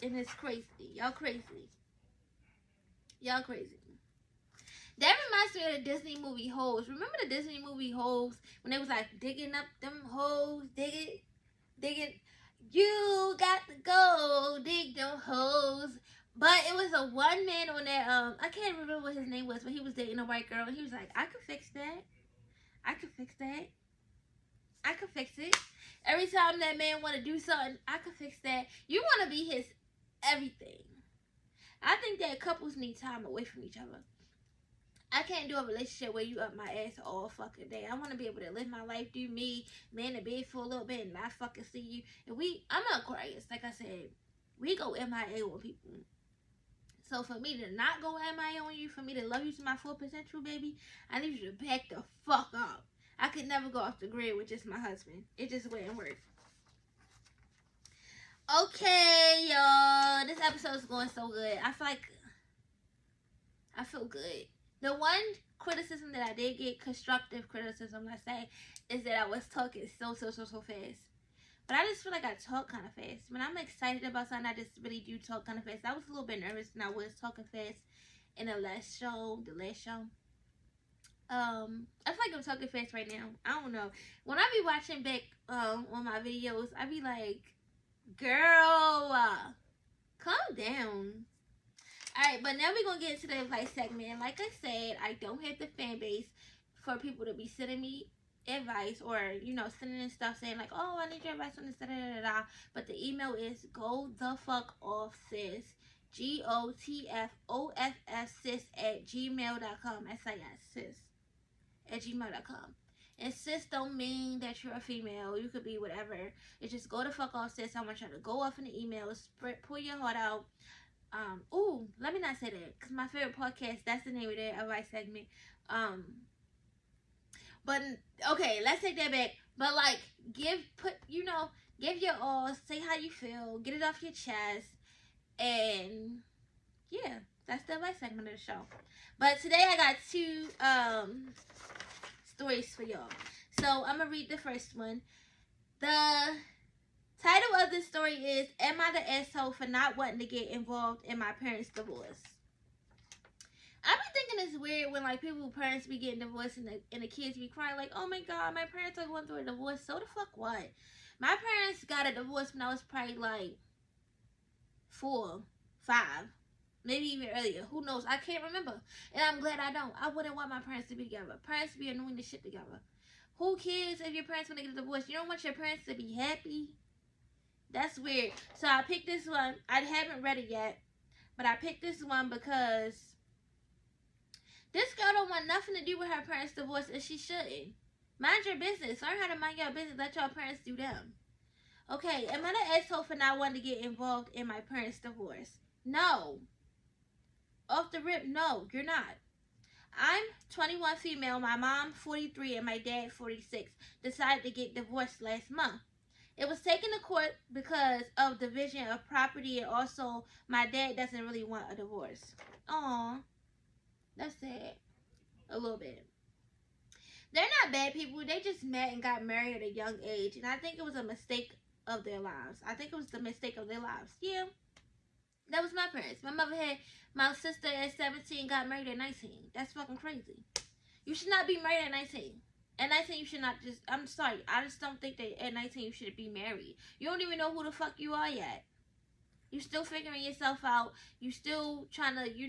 Speaker 1: And it's crazy. Y'all crazy. That reminds me of the Disney movie Holes. Remember the Disney movie Holes when they was like digging up them holes, digging. You got to go dig them holes. But it was a one man on that. I can't remember what his name was, but he was dating a white girl, and he was like, I could fix that. I could fix that. I could fix it. Every time that man want to do something, I could fix that. You want to be his everything. I think that couples need time away from each other. I can't do a relationship where you up my ass all fucking day. I want to be able to live my life, do me, lay in the bed for a little bit, and not fucking see you. And I'm an Aquarius, like I said. We go MIA on people. So for me to not go MIA on you, for me to love you to my full potential, baby, I need you to back the fuck up. I could never go off the grid with just my husband. It just wouldn't work. Okay, y'all. This episode is going so good. I feel good. The one criticism that I did get, constructive criticism, let's say, is that I was talking so fast. But I just feel like I talk kind of fast. When I'm excited about something, I just really do talk kind of fast. I was a little bit nervous and I was talking fast in the last show. I feel like I'm talking fast right now. I don't know. When I be watching back on my videos, I be like, girl, calm down. Alright, but now we're going to get into the advice segment. Like I said, I don't have the fan base for people to be sending me advice or, sending in stuff saying like, oh, I need your advice on this, da-da-da-da. But the email is go the fuck off, sis. GOTFOFF sis at gmail.com. SIS, sis at gmail.com. And sis don't mean that you're a female. You could be whatever. It's just go the fuck off, sis. I want you to go off in the email, pull your heart out. Let me not say that, because my favorite podcast, that's the name of their advice segment. But okay, let's take that back. But like, give your all, say how you feel, get it off your chest, and yeah, that's the advice segment of the show. But today I got two stories for y'all. So I'm gonna read the first one. The title of this story is, Am I the Asshole for Not Wanting to Get Involved in My Parents' Divorce? I be thinking it's weird when like parents be getting divorced and the kids be crying like, oh my god, my parents are going through a divorce. So the fuck what? My parents got a divorce when I was probably like 4, 5, maybe even earlier. Who knows? I can't remember. And I'm glad I don't. I wouldn't want my parents to be together. Parents be annoying the shit together. Who cares if your parents want to get a divorce? You don't want your parents to be happy? That's weird. So I picked this one. I haven't read it yet, but I picked this one because this girl don't want nothing to do with her parents' divorce, and she shouldn't. Mind your business. Learn how to mind your business. Let your parents do them. Okay, am I the asshole for not wanting to get involved in my parents' divorce? No. Off the rip, no, you're not. I'm 21 female, my mom 43, and my dad 46. Decided to get divorced last month. It was taken to court because of division of property, and also my dad doesn't really want a divorce. Aw, that's sad. A little bit. They're not bad people. They just met and got married at a young age, and I think it was a mistake of their lives. I think it was the mistake of their lives. Yeah, that was my parents. My mother had my sister at 17, got married at 19. That's fucking crazy. You should not be married at 19. At 19, you should not just, I'm sorry, I just don't think that at 19 you should be married. You don't even know who the fuck you are yet. You still figuring yourself out. You still trying to, you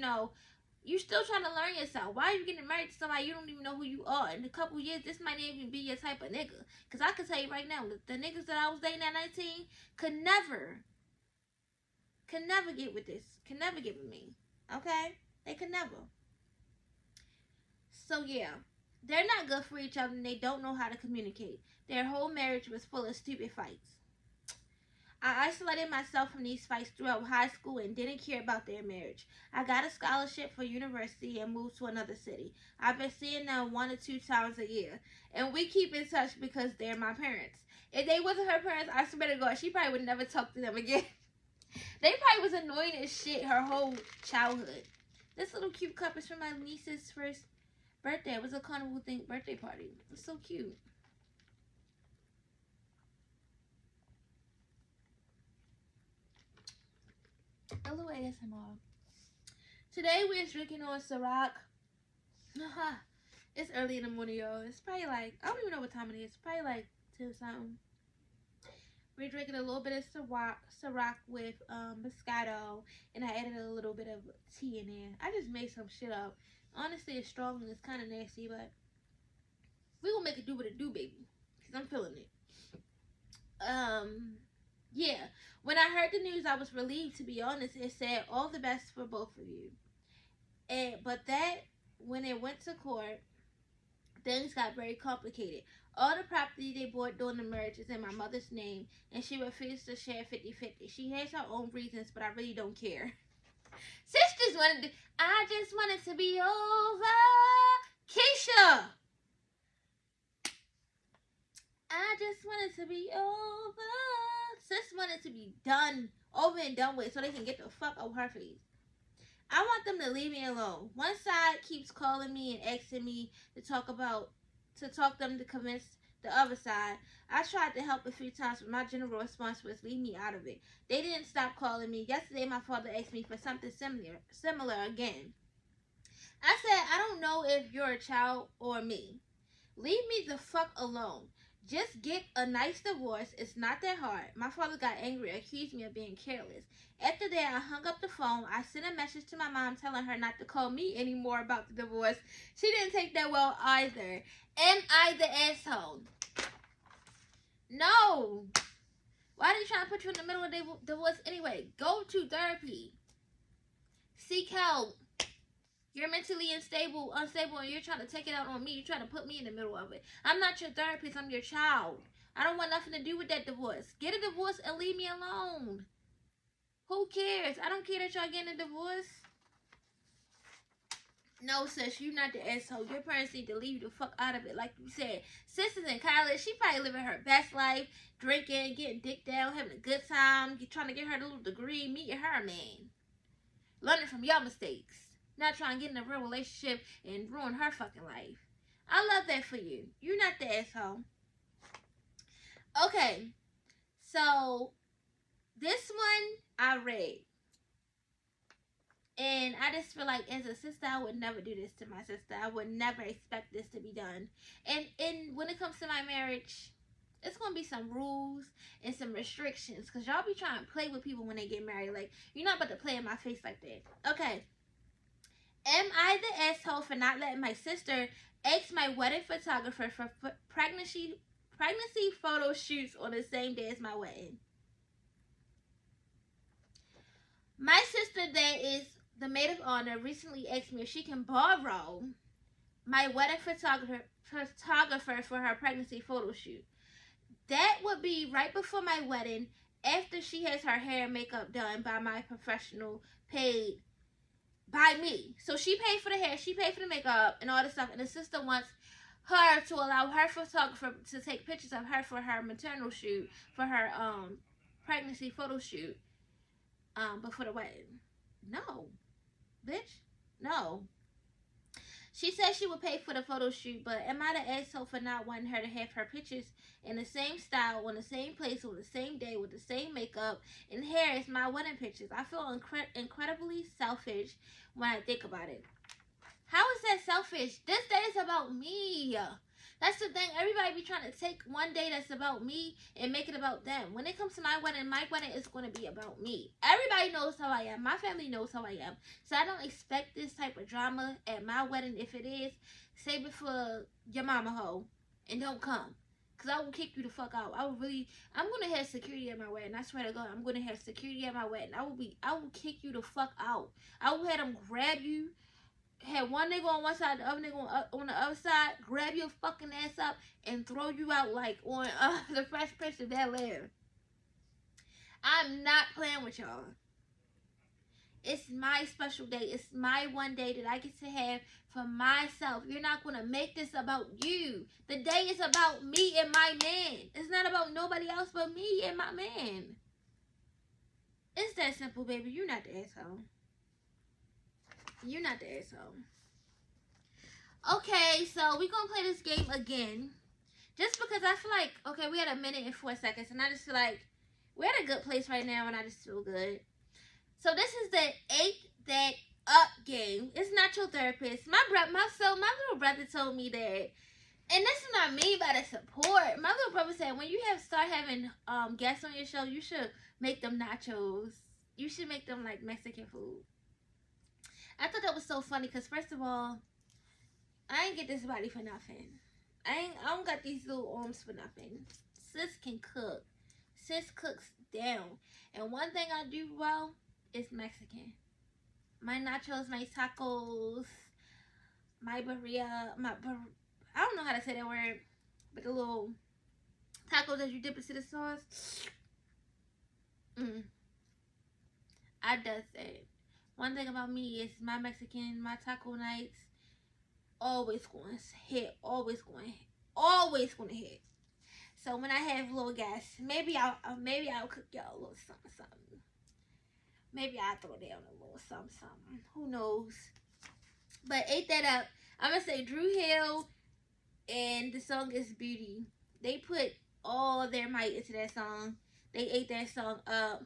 Speaker 1: still trying to learn yourself. Why are you getting married to somebody you don't even know who you are? In a couple years, this might not even be your type of nigga. Because I can tell you right now, the niggas that I was dating at 19 could never get with this. Could never get with me. Okay? They could never. So yeah, they're not good for each other and they don't know how to communicate. Their whole marriage was full of stupid fights. I isolated myself from these fights throughout high school and didn't care about their marriage. I got a scholarship for university and moved to another city. I've been seeing them 1 or 2 times a year. And we keep in touch because they're my parents. If they wasn't her parents, I swear to God, she probably would never talk to them again. They probably was annoying as shit her whole childhood. This little cute cup is from my niece's first birthday. It was a carnival thing birthday party. It's so cute. A little ASMR. Today we're drinking on Ciroc It's early in the morning, y'all. It's probably like, I don't even know what time it is. It's probably like 10 something. We're drinking a little bit of Ciroc with Moscato, and I added a little bit of tea in there. I just made some shit up. Honestly, it's strong and it's kind of nasty, but we gonna make it do what it do, baby. Because I'm feeling it. Yeah. When I heard the news, I was relieved, to be honest. It said, all the best for both of you. But when it went to court, things got very complicated. All the property they bought during the marriage is in my mother's name, and she refused to share 50-50. She has her own reasons, but I really don't care. I just wanted to be over. Keisha! I just wanted to be over. Sis wanted to be done, over and done with, so they can get the fuck out of her face. I want them to leave me alone. One side keeps calling me and asking me to talk them to convince the other side. I tried to help a few times, but my general response was leave me out of it. They didn't stop calling me. Yesterday, my father asked me for something similar again. I said, I don't know if you're a child or me. Leave me the fuck alone. Just get a nice divorce. It's not that hard. My father got angry, accused me of being careless. After that, I hung up the phone. I sent a message to my mom telling her not to call me anymore about the divorce. She didn't take that well either. Am I the asshole? No. Why are they trying to put you in the middle of the divorce anyway? Go to therapy. Seek help. You're mentally unstable, and you're trying to take it out on me. You're trying to put me in the middle of it. I'm not your therapist. I'm your child. I don't want nothing to do with that divorce. Get a divorce and leave me alone. Who cares? I don't care that y'all getting a divorce. No, sis, you're not the asshole. Your parents need to leave you the fuck out of it. Like you said, sis is in college. She probably living her best life, drinking, getting dick down, having a good time, trying to get her little degree, meeting her man. Learning from your mistakes. Not trying to get in a real relationship and ruin her fucking life. I love that for you. You're not the asshole. Okay. So, this one I read. And I just feel like as a sister, I would never do this to my sister. I would never expect this to be done. And when it comes to my marriage, it's going to be some rules and some restrictions. Because y'all be trying to play with people when they get married. Like, you're not about to play in my face like that. Okay. Am I the asshole for not letting my sister ask my wedding photographer for pregnancy photo shoots on the same day as my wedding? My sister that is the maid of honor recently asked me if she can borrow my wedding photographer for her pregnancy photo shoot. That would be right before my wedding, after she has her hair and makeup done by my professional, paid by me. So she paid for the hair, she paid for the makeup and all this stuff, and the sister wants her to allow her photographer to take pictures of her for her maternal shoot, for her pregnancy photo shoot, before the wedding. No, bitch, no. She said she would pay for the photo shoot, but am I the asshole for not wanting her to have her pictures in the same style, on the same place, on the same day, with the same makeup and hair as my wedding pictures? I feel incredibly selfish when I think about it. How is that selfish? This day is about me. That's the thing. Everybody be trying to take one day that's about me and make it about them. When it comes to my wedding is going to be about me. Everybody knows how I am. My family knows how I am. So I don't expect this type of drama at my wedding. If it is, save it for your mama hoe and don't come. Because I will kick you the fuck out. I'm going to have security at my wedding. I swear to God, I'm going to have security at my wedding. I will kick you the fuck out. I will have them grab you. Have one nigga on one side, the other nigga on the other side, grab your fucking ass up and throw you out like on the Fresh Prince of Bel-Air. I'm not playing with y'all. It's my special day. It's my one day that I get to have for myself. You're not going to make this about you. The day is about me and my man. It's not about nobody else but me and my man. It's that simple, baby. You're not the asshole. You're not the asshole. Okay, so we're going to play this game again. Just because I feel like, okay, we had a minute and 4 seconds. And I just feel like we're at a good place right now. And I just feel good. So this is the 8 that up game. It's not your therapist. My little brother told me that, and this is what I mean by the support. My little brother said when you start having guests on your show, you should make them nachos. You should make them like Mexican food. I thought that was so funny because first of all, I ain't get this body for nothing. I don't got these little arms for nothing. Sis can cook. Sis cooks down. And one thing I do well is Mexican. My nachos, my tacos, my birria, I don't know how to say that word, but the little tacos that you dip into the sauce. I does that. One thing about me is my Mexican, my taco nights, always going to hit, always going to hit. So when I have little gas, maybe I'll cook y'all a little something. Maybe I'll throw down a little something. Who knows? But ate that up. I'm gonna say Dru Hill, and the song is Beauty. They put all their might into that song. They ate that song up.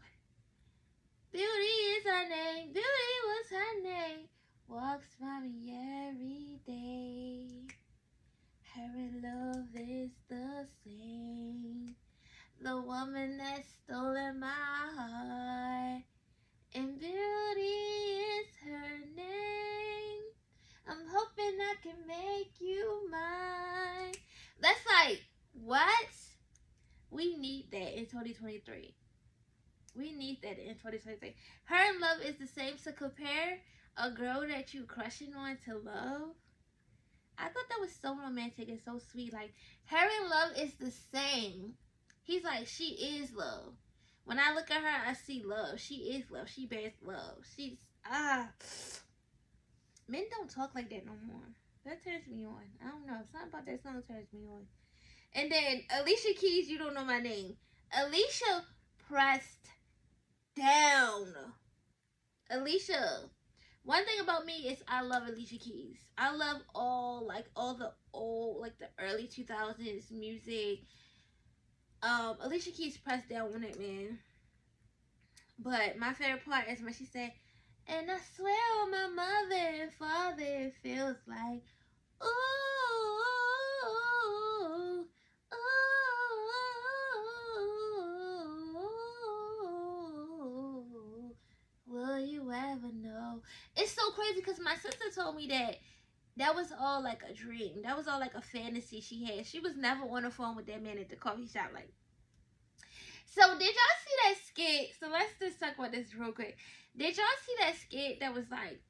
Speaker 1: Beauty is her name. Beauty was her name. Walks by me every day. Her love is the same. The woman that's stolen my heart. And beauty is her name. I'm hoping I can make you mine. That's like, what? We need that in 2023. We need that in 2023. Her in Love is the same. To compare a girl that you crushing on to love, I thought that was so romantic and so sweet. Like, Her in Love is the same. He's like, she is love. When I look at her, I see love. She is love. She bears love. She's, men don't talk like that no more. That turns me on. I don't know. Something about that song turns me on. And then Alicia Keys, You Don't Know My Name. Alicia pressed down. Alicia. One thing about me is I love Alicia Keys. I love all the old, like the early 2000s music. Alicia Keys pressed down on it, man. But my favorite part is when she said, and I swear on my mother and father, it feels like, ooh, ooh, will you ever know? It's so crazy because my sister told me that was all like a dream. That was all like a fantasy she had. She was never on the phone with that man at the coffee shop. Like, so did y'all see that skit? So let's just talk about this real quick. Did y'all see that skit that was like,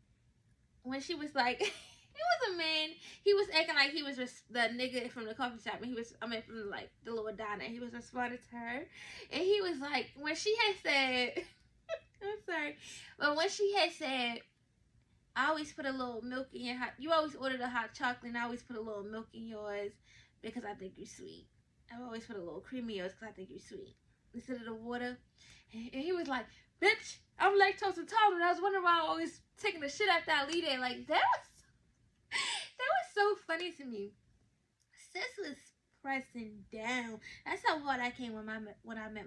Speaker 1: when she was like, it was a man, he was acting like he was just the nigga from the coffee shop, and from like the little diner, he was responding to her, and he was like, when she had said, I'm sorry, but when she had said, I always put a little milk in your hot, you always order the hot chocolate, and I always put a little milk in yours because I think you're sweet. I always put a little cream in yours because I think you're sweet, instead of the water. And he was like, bitch, I'm lactose intolerant. I was wondering why I always taking the shit after I leave there. Like, that was so funny to me. Sis was pressing down. That's how hard I came when I met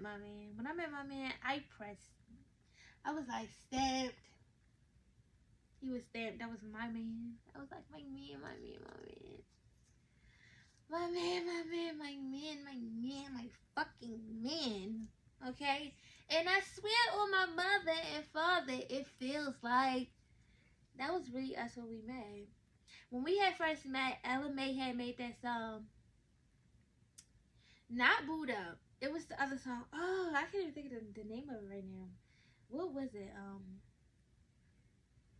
Speaker 1: my man. When I met my man, I pressed. I was like stamped. He was stamped. That was my man. I was like, my man. My fucking man. Okay? And I swear on my mother and father, it feels like that was really us when we met. When we had first met, Ella Mai had made that song. Not Boo'd Up. It was the other song. Oh, I can't even think of the name of it right now. What was it?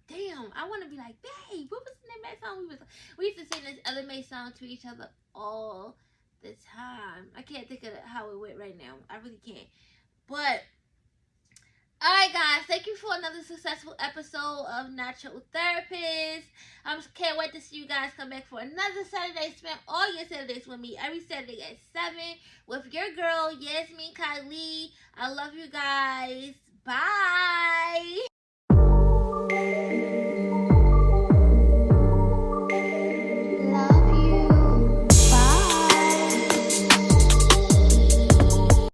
Speaker 1: Damn, I want to be like, babe, what was the name of that song? We used to sing this Ella Mai song to each other all the time. I can't think of how it went right now. I really can't. But, alright guys, thank you for another successful episode of Not Your Therapist. I can't wait to see you guys come back for another Saturday. Spend all your Saturdays with me every Saturday at 7 with your girl, Yasmin Kylie. I love you guys. Bye.